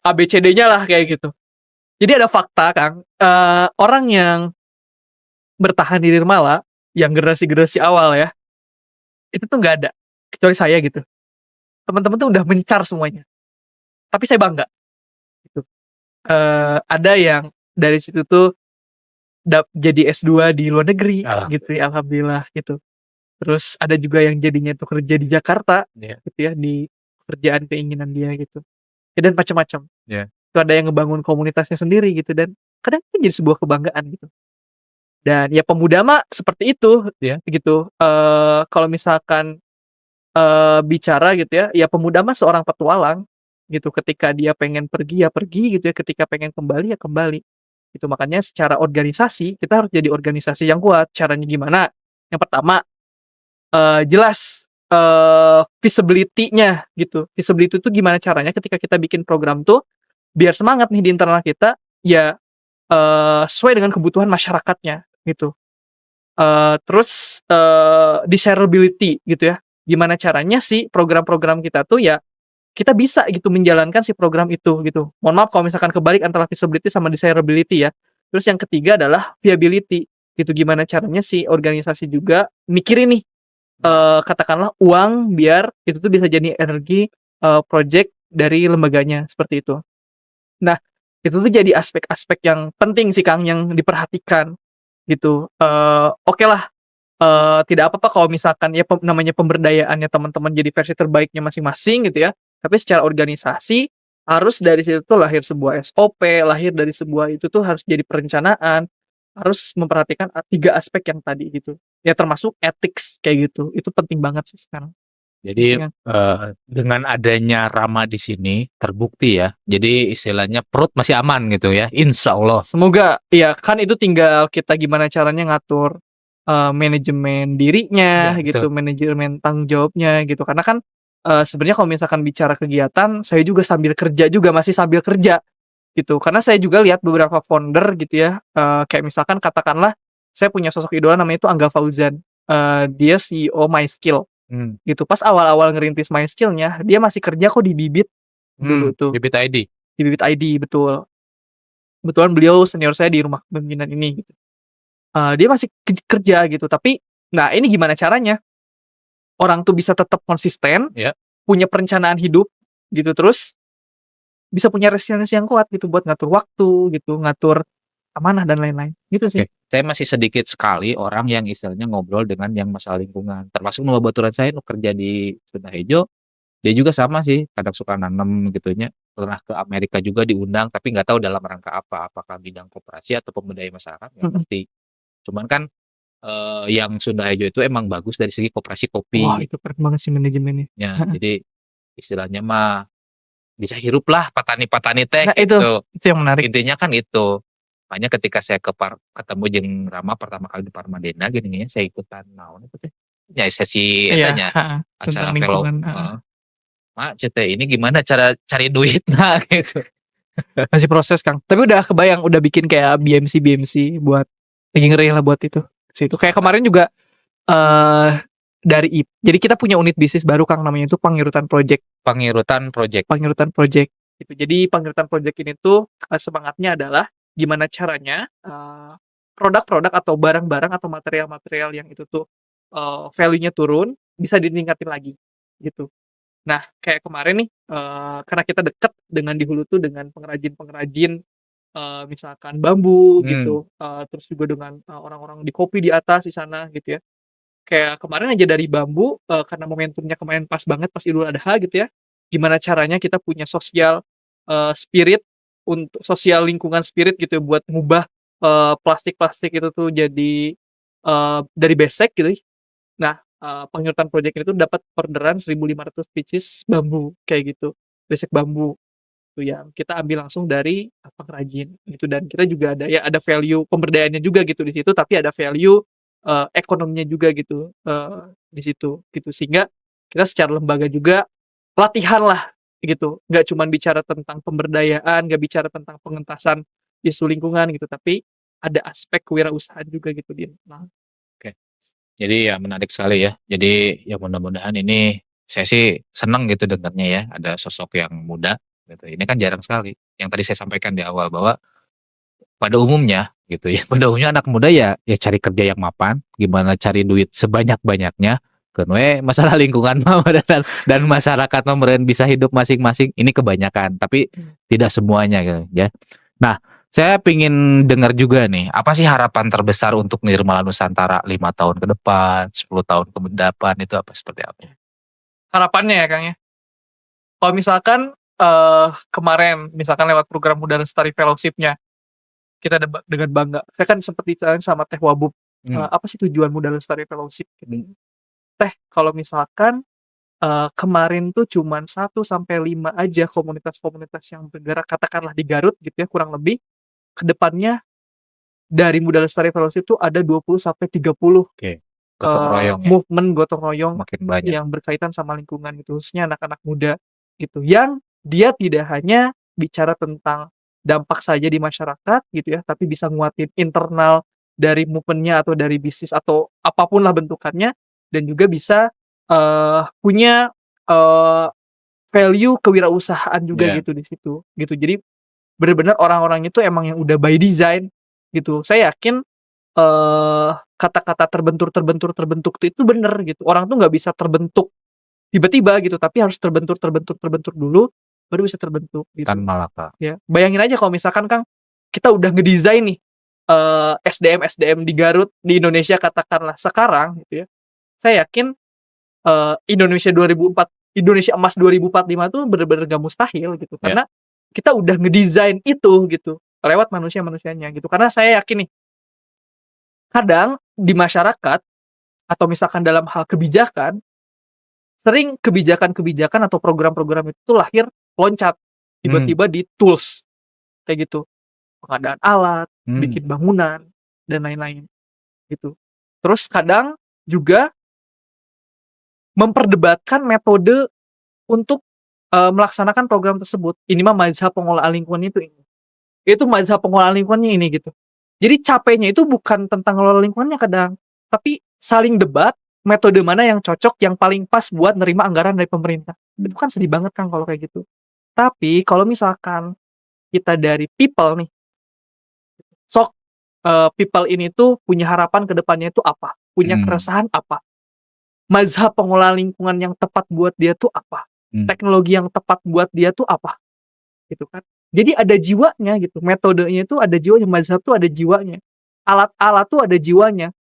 ABCD-nya lah kayak gitu. Jadi ada fakta Kang, orang yang bertahan di Nirmala, yang generasi-generasi awal ya, itu tuh nggak ada, kecuali saya gitu. Teman-teman tuh udah mencar semuanya, tapi saya bangga gitu. Ada yang dari situ tuh jadi S2 di luar negeri gitu ya, alhamdulillah gitu. Terus ada juga yang jadinya tuh kerja di Jakarta gitu ya, di pekerjaan keinginan dia gitu. Ya, dan macam-macam. Itu ada yang ngebangun komunitasnya sendiri gitu, dan kadang itu jadi sebuah kebanggaan gitu. Dan ya pemuda mah seperti itu gitu. Kalau misalkan bicara gitu ya pemuda mah seorang petualang gitu. Ketika dia pengen pergi ya pergi gitu ya, ketika pengen kembali ya kembali. Itu makanya secara organisasi kita harus jadi organisasi yang kuat. Caranya gimana? Yang pertama jelas visibility-nya gitu. Visibility itu gimana caranya ketika kita bikin program tuh biar semangat nih di internal kita ya sesuai dengan kebutuhan masyarakatnya gitu. Terus desirability gitu ya. Gimana caranya sih program-program kita tuh ya kita bisa gitu menjalankan si program itu gitu. Mohon maaf kalau misalkan kebalik antara visibility sama desirability ya. Terus yang ketiga adalah viability gitu. Gimana caranya si organisasi juga mikirin nih katakanlah uang biar itu tuh bisa jadi energi project dari lembaganya seperti itu. Nah, itu tuh jadi aspek-aspek yang penting sih Kang yang diperhatikan gitu. Oke lah, tidak apa-apa kalau misalkan ya namanya pemberdayaannya teman-teman jadi versi terbaiknya masing-masing gitu ya. Tapi secara organisasi harus dari situ tuh lahir sebuah SOP, lahir dari sebuah itu tuh harus jadi perencanaan, harus memperhatikan 3 aspek yang tadi gitu. Ya termasuk ethics kayak gitu. Itu penting banget sih sekarang. Jadi dengan adanya Rama di sini terbukti ya. Jadi istilahnya perut masih aman gitu ya. Insya Allah. Semoga ya kan itu tinggal kita gimana caranya ngatur manajemen dirinya gitu, manajemen tanggung jawabnya gitu. Karena kan sebenarnya kalau misalkan bicara kegiatan, saya juga sambil kerja juga, masih sambil kerja gitu. Karena saya juga lihat beberapa founder gitu ya, kayak misalkan katakanlah saya punya sosok idola namanya itu Angga Fauzan. Dia CEO MySkill. Gitu. Pas awal-awal ngerintis MySkill-nya, dia masih kerja kok di Bibit dulu tuh. Bibit ID. Di Bibit ID, betul. Kebetulan beliau senior saya di rumah kepemimpinan ini gitu. Dia masih kerja gitu, tapi nah ini gimana caranya? Orang tuh bisa tetap konsisten, punya perencanaan hidup gitu, terus bisa punya resiliensi yang kuat gitu buat ngatur waktu gitu, ngatur amanah dan lain-lain. Gitu sih. Saya masih sedikit sekali orang yang istilahnya ngobrol dengan yang masalah lingkungan. Termasuk baturan saya kerja di Sudahejo, dia juga sama sih, kadang suka nanam gitunya. Pernah ke Amerika juga diundang, tapi nggak tahu dalam rangka apa, apakah bidang koperasi atau pemberdayaan masyarakat, nggak ngerti. Cuman kan yang Sudahejo itu emang bagus dari segi koperasi kopi. Wah, itu keren banget sih manajemennya. Ya, jadi istilahnya mah bisa hirup lah petani-petani teh Nah, gitu. itu yang menarik. Intinya kan itu. Makanya ketika saya ketemu jeung Rama pertama kali di Parmadena gini saya ikutan naon itu teh. nya sesi Iya, etanya heeh, tentang acara fellow. lingkungan, heeh. Heeh. "Mak, CT ini gimana cara cari duitna?" gitu. Masih proses, Kang. Tapi udah kebayang, udah bikin kayak BMC buat lagi ngeri lah buat itu, situ. Kayak Mantap. kemarin juga jadi kita punya unit bisnis baru, Kang, namanya itu Pangirutan Project. Pangirutan Project. Pangirutan Project gitu. Jadi Pangirutan Project ini tuh semangatnya adalah gimana caranya produk-produk atau barang-barang atau material-material yang itu tuh value-nya turun bisa ditingkatin lagi gitu. Nah, kayak kemarin nih karena kita deket dengan di hulu tuh dengan pengrajin-pengrajin misalkan bambu gitu, terus juga dengan orang-orang di kopi di atas di sana gitu ya. Kayak kemarin aja dari bambu, karena momentumnya kemarin pas banget pas Idul Adha gitu ya, gimana caranya kita punya sosial, spirit untuk sosial lingkungan spirit gitu ya buat ngubah, plastik-plastik itu tuh jadi, dari besek gitu. Nah, penghiratan project itu dapat orderan 1.500 pieces bambu kayak gitu, besek bambu tuh yang kita ambil langsung dari pengrajin gitu dan kita juga ada ya ada value pemberdayaannya juga gitu di situ, tapi ada value, ekonominya juga gitu, di situ gitu. Sehingga kita secara lembaga juga latihan lah gitu, nggak cuman bicara tentang pemberdayaan, nggak bicara tentang pengentasan isu lingkungan gitu, tapi ada aspek kewirausahaan juga gitu di internal. Oke. Jadi ya menarik sekali ya. Jadi ya mudah-mudahan ini saya sih senang gitu dengarnya ya, ada sosok yang muda gitu. Ini kan jarang sekali. Yang tadi saya sampaikan di awal bahwa pada umumnya gitu ya, pada umumnya anak muda ya cari kerja yang mapan, gimana cari duit sebanyak-banyaknya, keun we masalah lingkungan mah dan masyarakat mah meureun bisa hidup masing-masing, ini kebanyakan, tapi tidak semuanya gitu ya. Nah, saya pingin dengar juga nih, apa sih harapan terbesar untuk Nirmala Nusantara 5 tahun ke depan, 10 tahun ke depan itu apa seperti apa? Harapannya ya, Kang, ya. Kalau misalkan, kemarin misalkan lewat program Muda Lestari Fellowship-nya, kita dengan bangga, saya kan sempet ditanya sama Teh Wabub, Hmm. "Apa sih tujuan Muda Lestari Fellowship?" Gitu. "Teh, kalau misalkan, kemarin tuh cuman 1 sampai 5 aja komunitas-komunitas yang bergerak katakanlah di Garut gitu ya kurang lebih, ke depannya dari Muda Lestari Fellowship tuh ada 20 sampai 30 Oke, gotong royong ya, movement gotong royong makin banyak. yang berkaitan sama lingkungan gitu, khususnya anak-anak muda gitu, yang dia tidak hanya bicara tentang dampak saja di masyarakat gitu ya, tapi bisa nguatin internal dari movement-nya atau dari bisnis atau apapun lah bentukannya, dan juga bisa, punya, eee, value kewirausahaan juga Ya, gitu di situ, gitu. Jadi bener-bener orang-orangnya itu emang yang udah by design gitu. Saya yakin kata-kata terbentur tuh itu bener gitu. Orang tuh nggak bisa terbentuk tiba-tiba gitu, tapi harus terbentur dulu, baru bisa terbentuk Tan gitu. Malaka. Ya, bayangin aja kalau misalkan Kang, kita udah ngedesain nih, SDM-SDM di Garut, di Indonesia katakanlah sekarang gitu ya, saya yakin, Indonesia Emas 2045 tuh bener-bener nggak mustahil gitu, Ya, karena kita udah ngedesain itu gitu, lewat manusia-manusianya gitu. Karena saya yakin nih, kadang di masyarakat atau misalkan dalam hal kebijakan, sering kebijakan-kebijakan atau program-program itu tuh lahir loncat, hmm, tiba-tiba di tools, kayak gitu. Pengadaan alat, hmm, bikin bangunan, dan lain-lain, gitu. Terus kadang juga memperdebatkan metode untuk, melaksanakan program tersebut. Ini mah mazhab pengelolaan lingkungan itu ini. Itu mazhab pengelolaan lingkungannya ini, gitu. Jadi capeknya itu bukan tentang ngelola lingkungannya kadang, tapi saling debat, metode mana yang cocok, yang paling pas buat nerima anggaran dari pemerintah. Itu kan sedih banget Kang kalau kayak gitu. Tapi kalau misalkan kita dari people nih, sok, people ini tuh punya harapan ke depannya itu apa? Punya hmm, keresahan apa? Mazhab pengelolaan lingkungan yang tepat buat dia tuh apa? hmm. Teknologi yang tepat buat dia tuh apa? Gitu kan. Jadi ada jiwanya gitu, metodenya itu ada jiwanya, mazhab tuh ada jiwanya, alat-alat tuh ada jiwanya.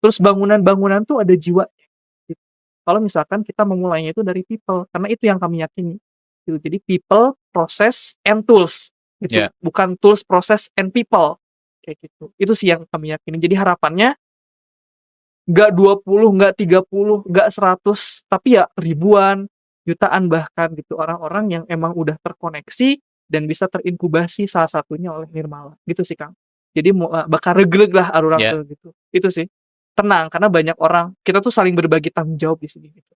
Terus bangunan-bangunan tuh ada jiwanya, gitu. Kalau misalkan kita memulainya itu dari people, karena itu yang kami yakini, gitu. Jadi people, process, and tools, gitu. Ya, Bukan tools, process, and people, kayak gitu. Itu sih yang kami yakini. Jadi harapannya nggak 20, nggak 30, nggak 100, tapi ya ribuan, jutaan bahkan gitu, orang-orang yang emang udah terkoneksi dan bisa terinkubasi salah satunya oleh Nirmala, gitu sih, Kang. Jadi bakal regleg lah arurang ya. teh gitu. Itu sih. tenang karena banyak orang, kita tuh saling berbagi tanggung jawab di sini gitu.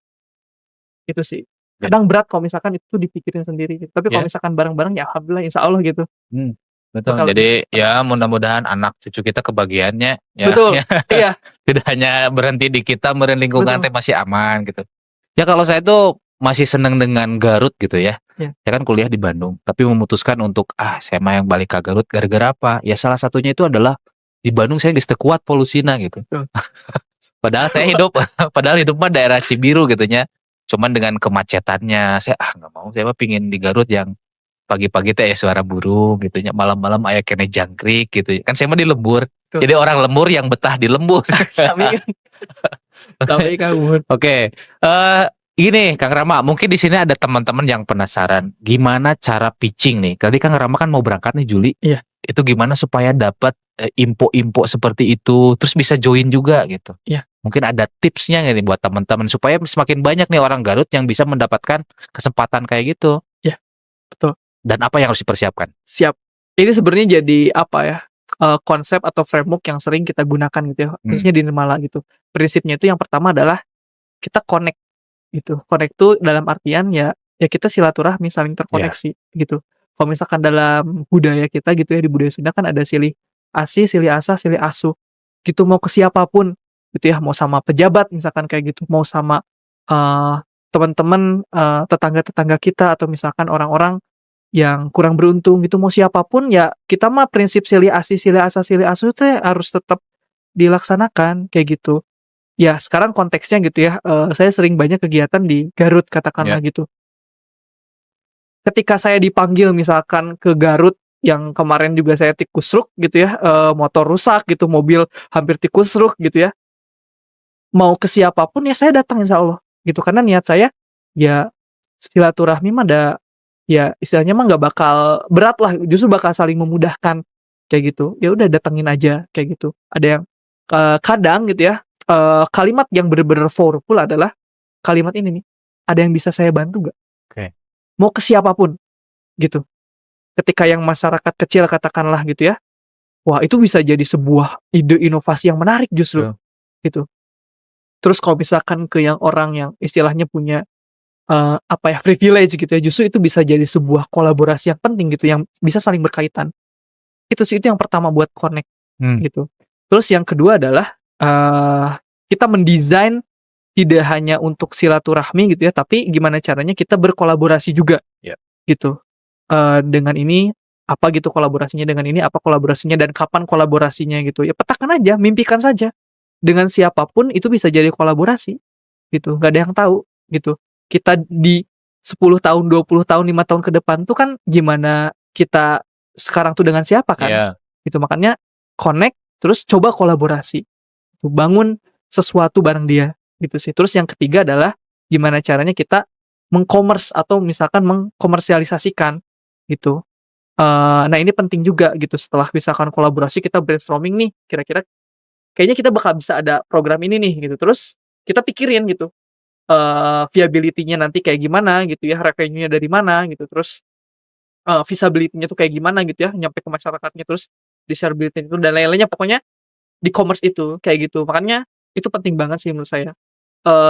Itu sih. Ya. Kadang berat kalau misalkan itu dipikirin sendiri gitu, tapi kalau Ya. misalkan bareng-bareng ya alhamdulillah insya Allah gitu. Betul. Bakal lebih Jadi tenang. ya mudah-mudahan anak cucu kita kebagiannya ya, Betul, ya iya, tidak hanya berhenti di kita, meureun lingkungan betul. teh masih aman gitu. Ya kalau saya tuh masih seneng dengan Garut gitu ya. Iya. Saya kan kuliah di Bandung, tapi memutuskan untuk saya mah yang balik ke Garut gara-gara apa? Ya salah satunya itu adalah di Bandung saya geus teu kuat polusina gitu. Betul. Padahal saya hidup padahal hidup mah daerah Cibiru gitu nya. Cuman dengan kemacetannya saya nggak mau, saya mah pingin di Garut yang pagi-pagi teh aya suara burung gitu nya, malam-malam aya keneh jangkrik gitu. Kan saya mah di lembur. Betul. Jadi orang lembur yang betah di lembur. Sami kan. Sami Kang. Oke, gini Kang Rama, mungkin di sini ada teman-teman yang penasaran, gimana cara pitching nih? Tadi Kang Rama kan mau berangkat nih Juli. Iya. Itu gimana supaya dapat info-info seperti itu, terus bisa join juga gitu. Iya. Mungkin ada tipsnya nggak nih buat teman-teman supaya semakin banyak nih orang Garut yang bisa mendapatkan kesempatan kayak gitu. Iya, betul. Dan apa yang harus dipersiapkan? Siap. Ini sebenarnya jadi apa ya? Konsep atau framework yang sering kita gunakan gitu ya, khususnya di Nirmala gitu. Prinsipnya itu yang pertama adalah kita connect gitu. Connect tuh dalam artian ya kita silaturahmi, saling terkoneksi gitu. Kalau misalkan dalam budaya kita gitu ya, di budaya Sunda kan ada silih asih, silih asah, silih asuh. Gitu mau ke siapapun gitu ya, mau sama pejabat misalkan kayak gitu, mau sama teman-teman, tetangga-tetangga kita atau misalkan orang-orang yang kurang beruntung gitu, mau siapapun ya kita mah prinsip silih asih, silih asah, silih asuh teh harus tetap dilaksanakan kayak gitu. Ya sekarang konteksnya gitu ya, saya sering banyak kegiatan di Garut katakanlah gitu. Ketika saya dipanggil misalkan ke Garut yang kemarin juga saya tikusruk gitu ya, motor rusak gitu, mobil hampir tikusruk gitu ya. Mau ke siapapun ya saya datang insya Allah gitu, karena niat saya ya silaturahmi mah ya istilahnya mah nggak bakal berat lah, justru bakal saling memudahkan kayak gitu. Ya udah datengin aja kayak gitu. Ada yang kadang gitu ya, kalimat yang bener-bener powerful adalah kalimat ini nih, "Ada yang bisa saya bantu nggak?" Oke. Mau ke siapapun gitu. Ketika yang masyarakat kecil katakanlah gitu ya, wah itu bisa jadi sebuah ide inovasi yang menarik justru gitu. Terus kalau misalkan ke yang orang yang istilahnya punya apa ya, privilege gitu ya, justru itu bisa jadi sebuah kolaborasi yang penting gitu, yang bisa saling berkaitan. Itu sih, itu yang pertama buat connect gitu. Terus yang kedua adalah, kita mendesain tidak hanya untuk silaturahmi gitu ya, tapi gimana caranya kita berkolaborasi juga gitu. Dengan ini apa gitu kolaborasinya, dengan ini apa kolaborasinya, dan kapan kolaborasinya gitu. Ya petakan aja, mimpikan saja. Dengan siapapun itu bisa jadi kolaborasi gitu, nggak ada yang tahu gitu. Kita di 10 tahun, 20 tahun, 5 tahun ke depan tuh kan gimana kita sekarang tuh dengan siapa kan? Gitu, makanya connect, terus coba kolaborasi. Tuh, bangun sesuatu bareng dia, gitu sih. Terus yang ketiga adalah gimana caranya kita meng-commerce atau misalkan mengkomersialisasikan gitu. Nah ini penting juga gitu, setelah misalkan kolaborasi kita brainstorming nih, kira-kira kayaknya kita bakal bisa ada program ini nih gitu. Terus kita pikirin gitu, viability-nya nanti kayak gimana gitu ya, revenue-nya dari mana gitu, terus feasibility-nya tuh kayak gimana gitu ya, nyampe ke masyarakatnya, terus desirability itu dan lain-lainnya, pokoknya di commerce itu kayak gitu. Makanya itu penting banget sih menurut saya.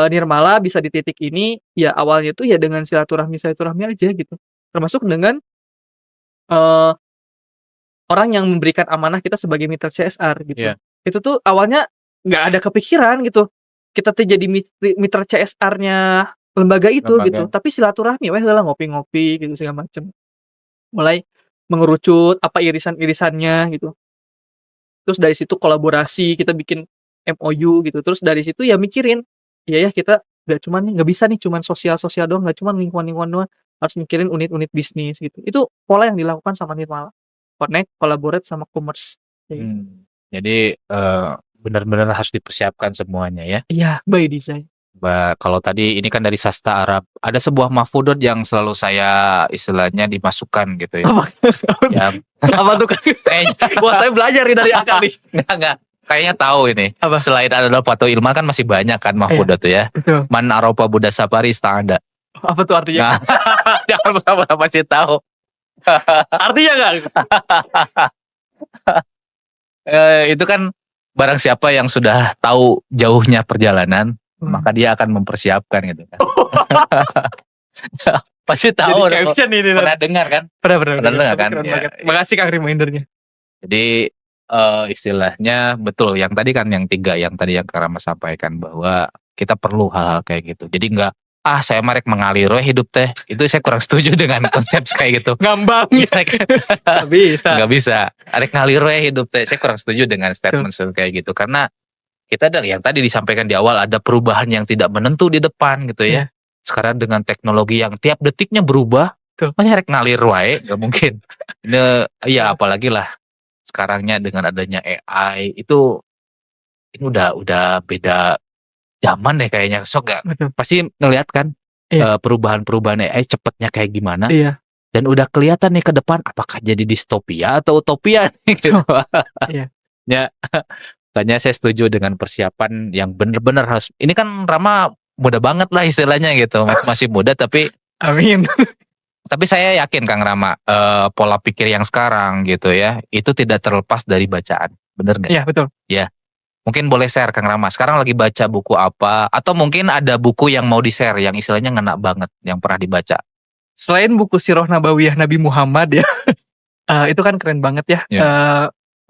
Nirmala bisa di titik ini ya awalnya tuh ya dengan silaturahmi aja gitu. Termasuk dengan eee, orang yang memberikan amanah kita sebagai mitra CSR gitu. Itu tuh awalnya nggak ada kepikiran gitu, kita tuh jadi mitra CSR-nya lembaga itu gitu, tapi silaturahmi weh heula ngopi-ngopi gitu segala macem. Mulai mengerucut apa irisan-irisannya gitu. Terus dari situ kolaborasi, kita bikin MOU gitu, terus dari situ ya mikirin, iya ya kita nggak bisa nih cuman sosial-sosial doang, nggak cuman lingkungan-lingkungan doang, harus mikirin unit-unit bisnis gitu. Itu pola yang dilakukan sama Nirmala. Connect, collaborate, sama commerce kayak gitu. Jadi benar-benar harus dipersiapkan semuanya ya. Iya, by design. Kalau tadi ini kan dari sastra Arab, ada sebuah mahfudot yang selalu saya istilahnya dimasukkan gitu ya. Yang Apa tuh Kang? Wah saya belajar nih dari Akang nih. enggak. Kayaknya tahu ini. Apa? Selain ada Fathul Ilman kan masih banyak kan mahfudot tuh ya. Betul. Man aropa Buddha Sapari ada. Apa tuh artinya? Nah, jangan pernah pasti tahu. Artinya Kang? Itu kan barang siapa yang sudah tahu jauhnya perjalanan, maka Hmm. dia akan mempersiapkan gitu kan. Pasti Jadi tahu, caption ini pernah dengar kan? Pernah pernah Pernah dengar tapi kan? keren Ya, banget. Makasih Kang remindernya. jadi istilahnya betul yang tadi kan yang 3 yang tadi yang Kak Rama sampaikan bahwa kita perlu hal-hal kayak gitu. Jadi enggak, saya marek mengalir we hidup teh. Itu saya kurang setuju dengan konsep kayak gitu. Ngambang ya. Nggak bisa. Nggak bisa. Arek ngalir we hidup teh. Saya kurang setuju dengan statement kayak gitu karena kita ada yang tadi disampaikan di awal ada perubahan yang tidak menentu di depan gitu ya. Iya. Sekarang dengan teknologi yang tiap detiknya berubah, Betul. masa arek ngalir wae, nggak mungkin. Ini ya apalagi lah sekarangnya dengan adanya AI itu ini udah beda zaman deh kayaknya. Sok gak Betul. pasti ngelihat kan Iya. perubahan-perubahan AI cepatnya kayak gimana. Iya. Dan udah kelihatan nih ke depan apakah jadi distopia atau utopia nih gitu. Iya. Ya, makanya saya setuju dengan persiapan yang benar-benar harus. Ini kan Rama muda banget lah istilahnya gitu, masih muda tapi Amin. saya yakin Kang Rama pola pikir yang sekarang gitu ya itu tidak terlepas dari bacaan, bener nggak? Iya betul. Ya, mungkin boleh share Kang Rama. Sekarang lagi baca buku apa? Atau mungkin ada buku yang mau di-share yang istilahnya ngena banget yang pernah dibaca? Selain buku Sirah Nabawiyah Nabi Muhammad ya, itu kan keren banget ya. Ya.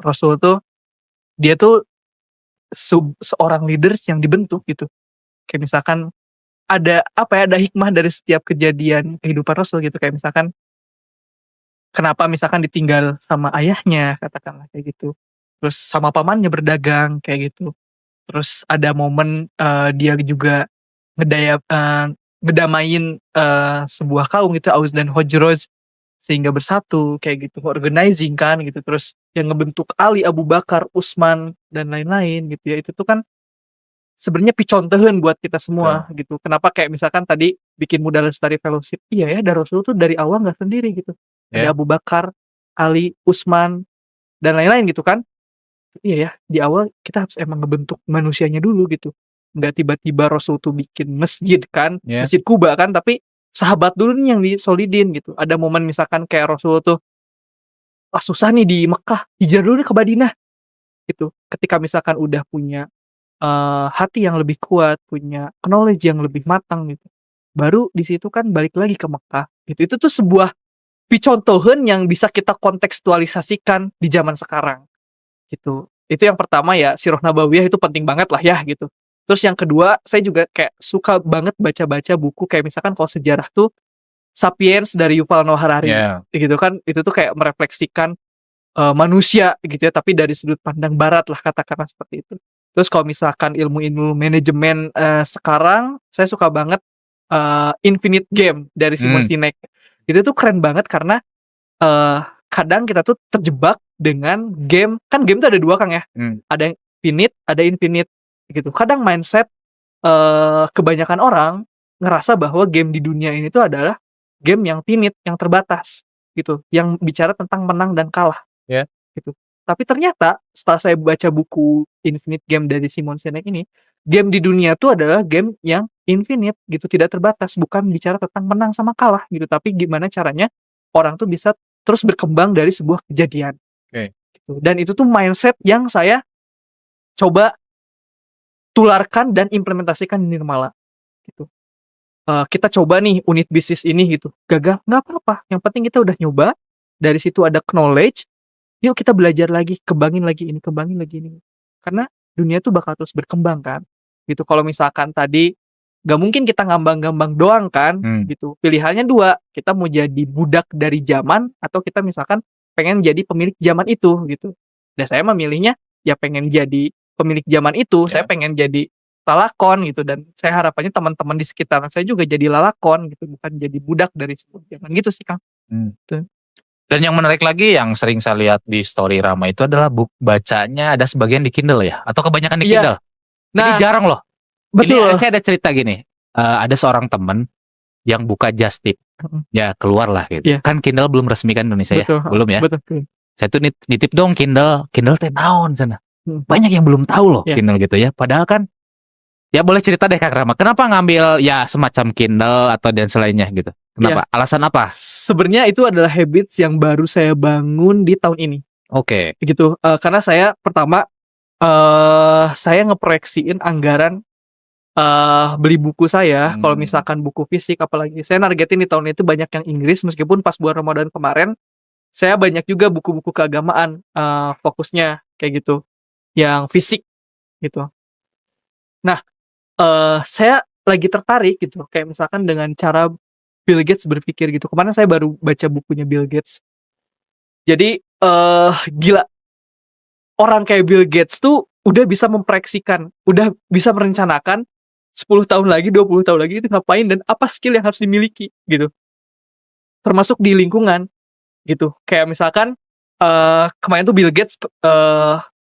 Rasul tuh dia tuh seorang leaders yang dibentuk gitu. Kayak misalkan ada apa ya, ada hikmah dari setiap kejadian kehidupan Rasul gitu. Kayak misalkan kenapa misalkan ditinggal sama ayahnya katakanlah kayak gitu. Terus sama pamannya berdagang kayak gitu. Terus ada momen dia juga ngedamain sebuah kaum gitu, Aus dan Khazraj sehingga bersatu kayak gitu, organizing kan gitu. Terus yang ngebentuk Ali, Abu Bakar, Utsman dan lain-lain gitu ya. Itu tuh kan sebenarnya piconteun buat kita semua gitu. Kenapa kayak misalkan tadi bikin Muda Lestari Fellowship. Iya ya, Rasul tuh dari awal nggak sendiri gitu. Ada Abu Bakar, Ali, Utsman dan lain-lain gitu kan. Iya ya, di awal kita harus emang ngebentuk manusianya dulu gitu. Nggak tiba-tiba Rasul tuh bikin masjid kan, Masjid Kuba kan, tapi sahabat dulu nih yang disolidin gitu. Ada momen misalkan kayak Rasul tuh, susah nih di Mekah, hijrah dulu nih ke Madinah gitu. Ketika misalkan udah punya hati yang lebih kuat, punya knowledge yang lebih matang gitu, baru di situ kan balik lagi ke Mekah gitu. Itu tuh sebuah picontoheun yang bisa kita kontekstualisasikan di zaman sekarang gitu. Itu yang pertama ya, Sirah Nabawiyah itu penting banget lah ya gitu. Terus yang kedua, saya juga kayak suka banget baca-baca buku kayak misalkan kalau sejarah tuh Sapiens dari Yuval Noah Harari gitu kan. Itu tuh kayak merefleksikan manusia gitu ya, tapi dari sudut pandang barat lah katakanlah seperti itu. Terus kalau misalkan ilmu-ilmu manajemen sekarang, saya suka banget Infinite Game dari Simon Sinek. Itu tuh keren banget karena kadang kita tuh terjebak dengan game, kan game tuh ada 2 Kang ya. Ada yang finite, ada infinite gitu. Kadang mindset kebanyakan orang ngerasa bahwa game di dunia ini tuh adalah game yang finite, yang terbatas gitu, yang bicara tentang menang dan kalah. Gitu. Tapi ternyata setelah saya baca buku Infinite Game dari Simon Sinek ini, game di dunia tuh gitu game yang infinite gitu, tidak terbatas, bukan bicara tentang menang sama kalah gitu, tapi gimana caranya orang tuh bisa terus berkembang dari sebuah kejadian. Gitu. Dan itu tuh mindset yang saya coba tularkan dan implementasikan di Nirmala gitu. Kita coba nih unit bisnis ini gitu, gagal nggak apa-apa, yang penting kita udah nyoba, dari situ ada knowledge, yuk kita belajar lagi, kembangin lagi ini. Karena dunia tuh bakal terus berkembang kan gitu. Kalau misalkan tadi gak mungkin kita ngambang-ngambang doang kan gitu. Pilihannya 2, kita mau jadi budak dari zaman atau kita misalkan pengen jadi pemilik zaman itu gitu. Dan saya memilihnya ya pengen jadi pemilik zaman itu. Saya pengen jadi lalakon gitu, dan saya harapannya teman-teman di sekitar saya juga jadi lalakon gitu, bukan jadi budak dari sebuah zaman gitu sih Kang. Tuh. Dan yang menarik lagi yang sering saya lihat di story Rama itu adalah bacanya ada sebagian di Kindle ya, atau kebanyakan di Kindle. Ini jarang loh. Betul. Ini saya ada cerita gini, ada seorang teman yang buka Just Tip, ya keluar lah gitu. Kan Kindle belum resmi kan Indonesia ya, belum ya. Betul. Saya tuh nitip dong Kindle teh naon sana. Banyak yang belum tahu loh Kindle gitu ya. Padahal kan, ya boleh cerita deh Kak Rama, kenapa ngambil ya semacam Kindle atau dan selainnya gitu? Kenapa? Alasan apa? Sebenarnya itu adalah habits yang baru saya bangun di tahun ini. Oke. Gitu. Karena saya pertama Saya ngeproyeksiin anggaran, beli buku saya kalau misalkan buku fisik, apalagi saya nargetin di tahun itu banyak yang Inggris, meskipun pas bulan Ramadan kemarin saya banyak juga buku-buku keagamaan, fokusnya kayak gitu, yang fisik gitu. Nah, saya lagi tertarik gitu kayak misalkan dengan cara Bill Gates berpikir gitu. Kemarin saya baru baca bukunya Bill Gates. Jadi, gila, orang kayak Bill Gates tuh udah bisa memproyeksikan, udah bisa merencanakan 10 tahun lagi, 20 tahun lagi itu ngapain dan apa skill yang harus dimiliki gitu. Termasuk di lingkungan gitu. Kayak misalkan, kemarin tuh Bill Gates,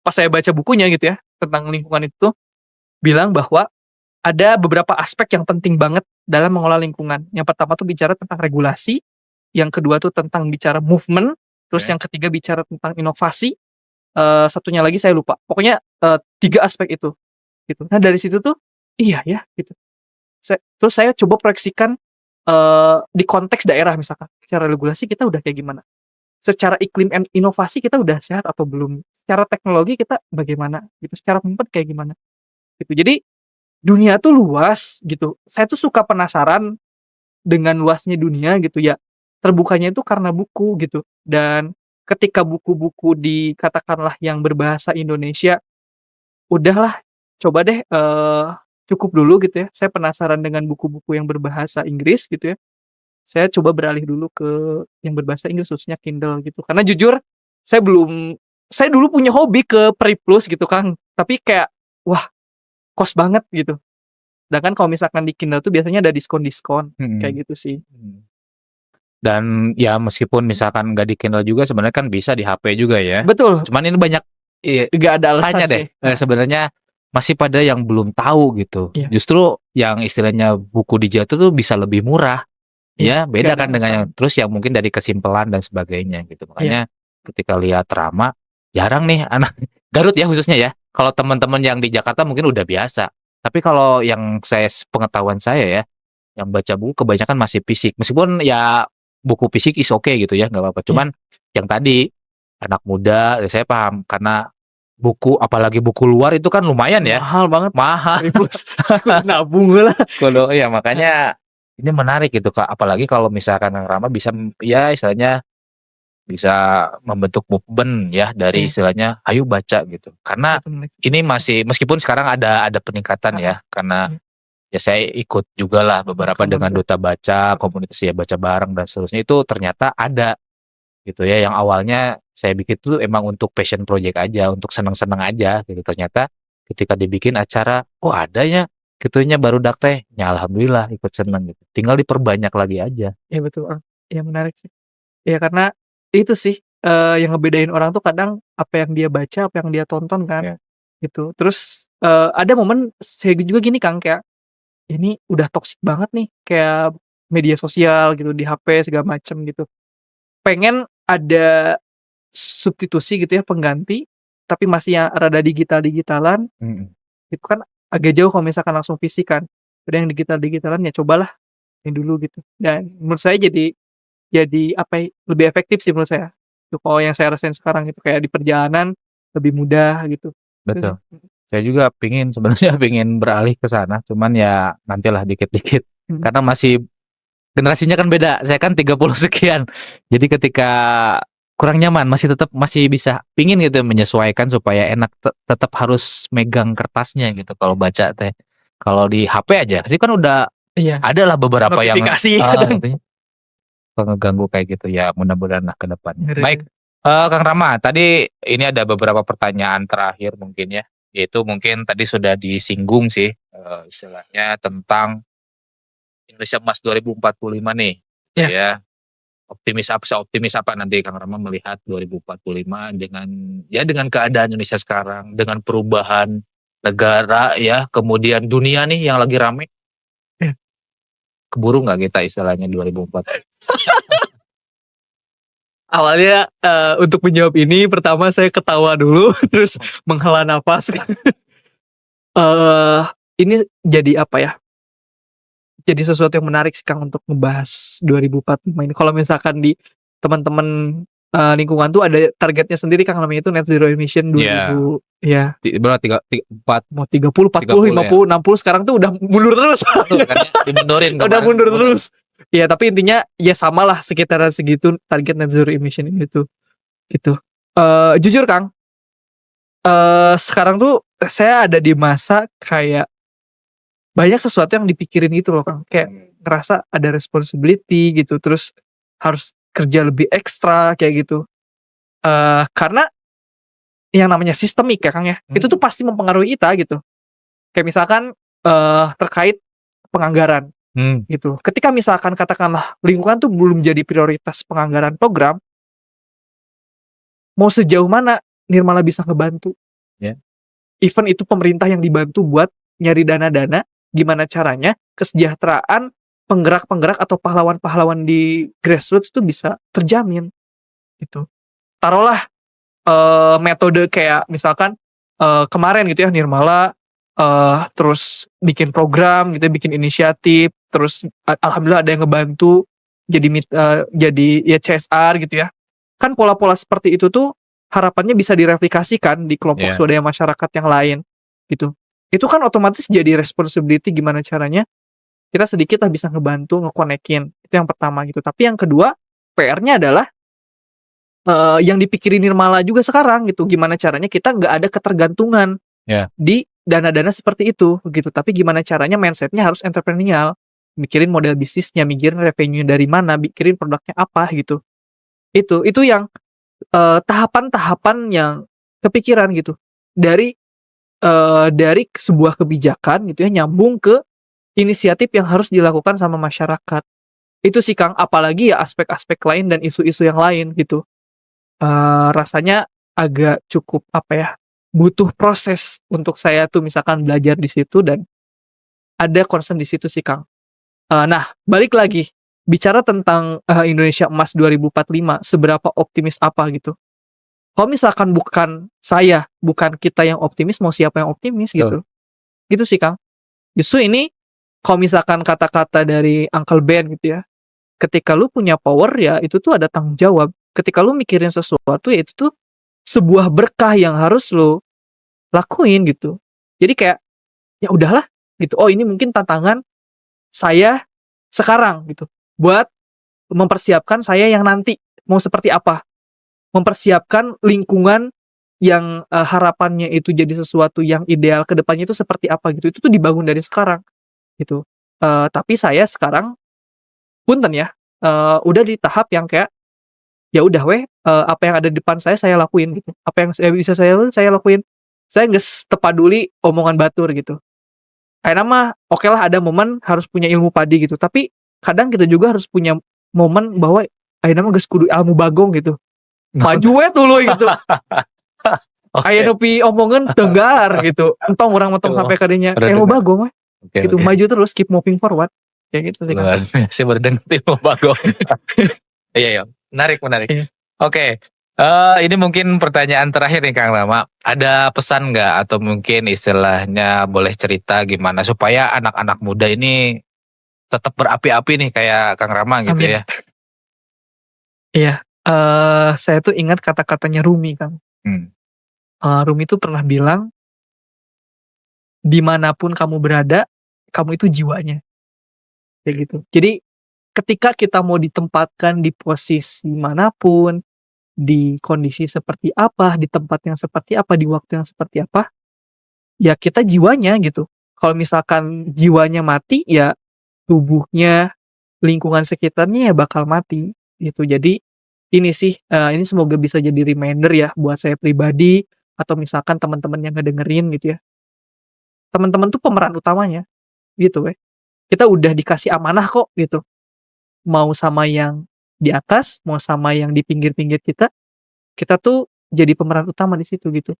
pas saya baca bukunya gitu ya, tentang lingkungan itu bilang bahwa ada beberapa aspek yang penting banget dalam mengelola lingkungan. Yang pertama tuh bicara tentang regulasi, yang kedua tuh tentang bicara movement, terus Oke. yang ketiga bicara tentang inovasi, satunya lagi saya lupa. Pokoknya, 3 aspek itu, gitu. Nah dari situ tuh, iya ya gitu. Terus saya coba proyeksikan, di konteks daerah misalkan, secara regulasi kita udah kayak gimana, secara iklim and inovasi kita udah sehat atau belum, secara teknologi kita bagaimana gitu, secara movement kayak gimana, gitu. Jadi dunia tuh luas gitu. Saya tuh suka penasaran dengan luasnya dunia gitu ya. Terbukanya itu karena buku gitu. Dan ketika buku-buku katakanlah yang berbahasa Indonesia, udahlah coba deh, cukup dulu gitu ya. Saya penasaran dengan buku-buku yang berbahasa Inggris gitu ya. Saya coba beralih dulu ke yang berbahasa Inggris khususnya Kindle gitu. Karena jujur saya dulu punya hobi ke Periplus gitu Kang, tapi kayak wah, kos banget gitu. Sedangkan kalau misalkan di Kindle tuh biasanya ada diskon-diskon, Mhm. kayak gitu sih. Mhm. Dan ya meskipun misalkan nggak di Kindle juga sebenarnya kan bisa di HP juga ya. Betul, Cuman ini banyak nggak ada alasan tanya deh, sih. Heeh, sebenarnya masih pada yang belum tahu gitu. iya Justru yang istilahnya buku digital tuh bisa lebih murah, iya, ya nggak beda ada kan dengan alasan. yang terus yang mungkin dari kesimpelan dan sebagainya gitu. Iya, Makanya ketika lihat Rama, jarang nih anak Garut ya khususnya ya. Kalau teman-teman yang di Jakarta mungkin udah biasa. Tapi kalau yang pengetahuan saya ya, yang baca buku kebanyakan masih fisik. Meskipun ya buku fisik is okay gitu ya, nggak apa-apa. iya, Cuman yang tadi anak muda, ya saya paham karena buku apalagi buku luar itu kan lumayan ya, mahal banget mahal. Periplus, saya kudu nabung heula. Kalau iya Heeh, makanya ini menarik gitu Kak, apalagi kalau misalkan Kang Rama bisa ya istilahnya bisa membentuk movement ya dari iya, istilahnya, "Ayo baca," gitu. Karena itu menarik sih. ini masih meskipun sekarang ada peningkatan Heeh, ya, karena iya, ya saya ikut jugalah beberapa dengan komunitas, duta baca, komunitas ya baca bareng dan seterusnya itu ternyata ada gitu ya, yang awalnya saya bikin tuh emang untuk passion project aja, untuk seneng-seneng aja gitu. Ternyata ketika dibikin acara, "Oh ada ya gitunya barudak teh." Ya alhamdulillah ikut seneng gitu. Tinggal diperbanyak lagi aja. iya betul, iya menarik sih. Iya karena itu sih, yang ngebedain orang tuh kadang apa yang dia baca, apa yang dia tonton kan, Ya. gitu. Terus, ada momen saya juga gini Kang, kayak ini udah toksik banget nih, kayak media sosial gitu, di HP segala macem gitu. Pengen ada substitusi gitu ya, pengganti, tapi masih yang rada digital-digitalan, Mhm. itu kan agak jauh kalau misalkan langsung fisik kan. Udah yang digital-digitalan ya cobalah ini dulu gitu. Dan menurut saya jadi apa ya, lebih efektif sih menurut saya. Itu kalau yang saya rasain sekarang itu kayak di perjalanan lebih mudah gitu. Itu sih. Betul. Saya juga pingin sebenarnya pingin beralih ke sana, cuman ya nantilah dikit-dikit. Mhm, Karena masih generasinya kan beda, saya kan 30 sekian. Jadi ketika kurang nyaman, masih bisa pingin gitu menyesuaikan supaya enak, tetap harus megang kertasnya gitu kalau baca teh. Kalau di HP aja sih kan udah iya, ada lah beberapa yang notifikasi kadang. katanya ngeganggu kayak gitu ya, mudah-mudahan lah ke depannya. Baik, Ngeri. Kang Rama, tadi ini ada beberapa pertanyaan terakhir mungkin ya, yaitu mungkin tadi sudah disinggung sih, istilahnya tentang Indonesia Emas 2045 nih, gitu Iya, ya. Seoptimis apa nanti Kang Rama melihat 2045 dengan ya dengan keadaan Indonesia sekarang, dengan perubahan negara ya, kemudian dunia nih yang lagi rame, iya. keburu nggak kita istilahnya 2004? Awalnya, untuk menjawab ini pertama saya ketawa dulu, terus menghela nafas. Eee, ini jadi apa ya, jadi sesuatu yang menarik sih Kang untuk ngebahas 2045 ini. Kalau misalkan di teman-teman, lingkungan tuh ada targetnya sendiri Kang, namanya itu net zero emission 2000 ya Berapa 4 mau 30, 40, 30 ya. 50, 60 sekarang tuh udah mundur terus. kan dimundurin Udah kemarin. mundur terus. Ya tapi intinya ya samalah sekitaran segitu target net zero emission itu gitu. Jujur Kang, sekarang tuh saya ada di masa kayak banyak sesuatu yang dipikirin gitu loh Kang. Kayak ngerasa ada responsibility gitu, terus harus kerja lebih ekstra kayak gitu. Karena yang namanya sistemik ya Kang ya, itu tuh pasti mempengaruhi kita gitu. Kayak misalkan terkait penganggaran gitu. Ketika misalkan katakanlah lingkungan tuh belum jadi prioritas penganggaran program, mau sejauh mana Nirmala bisa ngebantu? Ya. Even itu pemerintah yang dibantu buat nyari dana-dana, gimana caranya kesejahteraan penggerak-penggerak atau pahlawan-pahlawan di grassroots itu bisa terjamin gitu. Taruhlah metode kayak misalkan kemarin gitu ya Nirmala terus bikin program gitu, bikin inisiatif, terus alhamdulillah ada yang ngebantu jadi ya CSR gitu ya. Kan pola-pola seperti itu tuh harapannya bisa direplikasikan di kelompok swadaya masyarakat yang lain gitu. Itu kan otomatis jadi responsibility gimana caranya kita sedikit lah bisa ngebantu ngekonekin. Itu yang pertama gitu. Tapi yang kedua PR-nya adalah yang dipikirin Nirmala juga sekarang gitu, gimana caranya kita nggak ada ketergantungan di dana-dana seperti itu gitu, tapi gimana caranya mindsetnya harus entrepreneurial, mikirin model bisnisnya, mikirin revenue dari mana, mikirin produknya apa gitu. Itu yang tahapan-tahapan yang kepikiran gitu dari sebuah kebijakan gitu ya, nyambung ke inisiatif yang harus dilakukan sama masyarakat. Itu sih Kang, apalagi ya aspek-aspek lain dan isu-isu yang lain gitu. Rasanya agak cukup butuh proses untuk saya tuh misalkan belajar di situ dan ada concern di situ sih Kang. Nah balik lagi bicara tentang Indonesia Emas 2045, seberapa optimis apa gitu. Kalau misalkan bukan saya, bukan kita yang optimis, mau siapa yang optimis gitu. Gitu sih Kang. Justru ini kalau misalkan kata-kata dari Uncle Ben gitu ya, ketika lu punya power ya itu tuh ada tanggung jawab. Ketika lu mikirin sesuatu ya itu tuh sebuah berkah yang harus lu lakuin gitu. Jadi kayak ya udahlah gitu. Oh ini mungkin tantangan saya sekarang gitu. Buat mempersiapkan saya yang nanti mau seperti apa. Mempersiapkan lingkungan yang harapannya itu jadi sesuatu yang ideal ke depannya itu seperti apa gitu. Itu tuh dibangun dari sekarang gitu. Tapi saya sekarang punten ya, udah di tahap yang kayak ya udah apa yang ada di depan saya lakuin gitu. Apa yang saya lakuin. Saya nggak tepaduli omongan batur gitu. Kayak mah oke lah ada momen harus punya ilmu padi gitu. Tapi kadang kita juga harus punya momen bahwa ayeuna mah geus kudu ilmu bagong gitu. Maju tuluy gitu. Kayak nepi omongan tenggar gitu. Entong orang motong sampai kadinya ilmu bagong gitu. Maju terus, keep moving forward. Kayak gitu sih kan. Saya baru dengar ilmu bagong. Iya. Menarik. Oke. Ini mungkin pertanyaan terakhir nih Kang Rama. Ada pesan nggak atau mungkin istilahnya boleh cerita gimana supaya anak-anak muda ini tetap berapi-api nih kayak Kang Rama gitu ya? Iya. Saya tuh ingat kata-katanya Rumi Kang. Rumi tuh pernah bilang, dimanapun kamu berada, kamu itu jiwanya. Kayak gitu. Jadi ketika kita mau ditempatkan di posisi manapun, di kondisi seperti apa, di tempat yang seperti apa, di waktu yang seperti apa, ya kita jiwanya gitu. Kalau misalkan jiwanya mati, ya tubuhnya, lingkungan sekitarnya ya bakal mati gitu. Jadi ini sih, ini semoga bisa jadi reminder ya buat saya pribadi atau misalkan teman-teman yang ngedengerin gitu ya. Teman-teman tuh pemeran utamanya gitu Kita udah dikasih amanah kok gitu. Mau sama yang di atas, mau sama yang di pinggir-pinggir kita tuh jadi pemeran utama di situ gitu.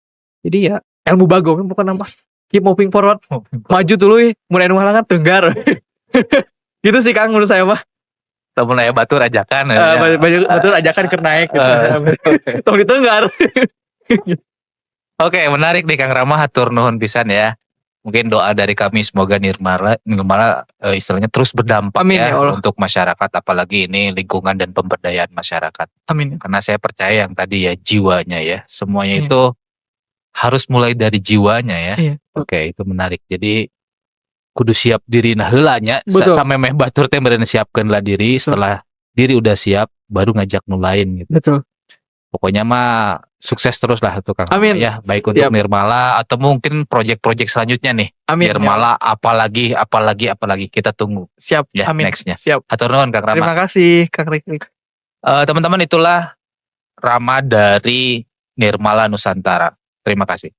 Jadi ya ilmu bagong bukan apa. Keep moving forward. Maju dulu mulai nu halangan tenggar. Gitu sih Kang menurut saya mah. Temen aya batur ajakan. Batur ajakan keur naik gitu. Tong ditenggar. Oke, menarik nih Kang Rama, hatur nuhun pisan ya. mungkin doa dari kami semoga Nirmala istilahnya terus berdampak Amin ya Allah. untuk masyarakat, apalagi ini lingkungan dan pemberdayaan masyarakat. Amin. Karena saya percaya yang tadi ya jiwanya ya, semuanya Iya. itu harus mulai dari jiwanya ya. Iya. Oke, itu menarik. Jadi kudu siap diri nah heula nya Betul. sampai meh batur teh meureun siapkeunlah diri, setelah diri udah siap baru ngajak nu lain gitu. Betul. Pokoknya mah sukses terus lah tuh Kang. Amin. Ya, baik Siap. untuk Nirmala atau mungkin proyek-proyek selanjutnya nih. Amin. Nirmala apalagi kita tunggu Siap. ya Amin. nextnya. Siap. Hatur nuhun Kang Rama. Terima kasih Kang Riki. Teman-teman itulah Rama dari Nirmala Nusantara. Terima kasih.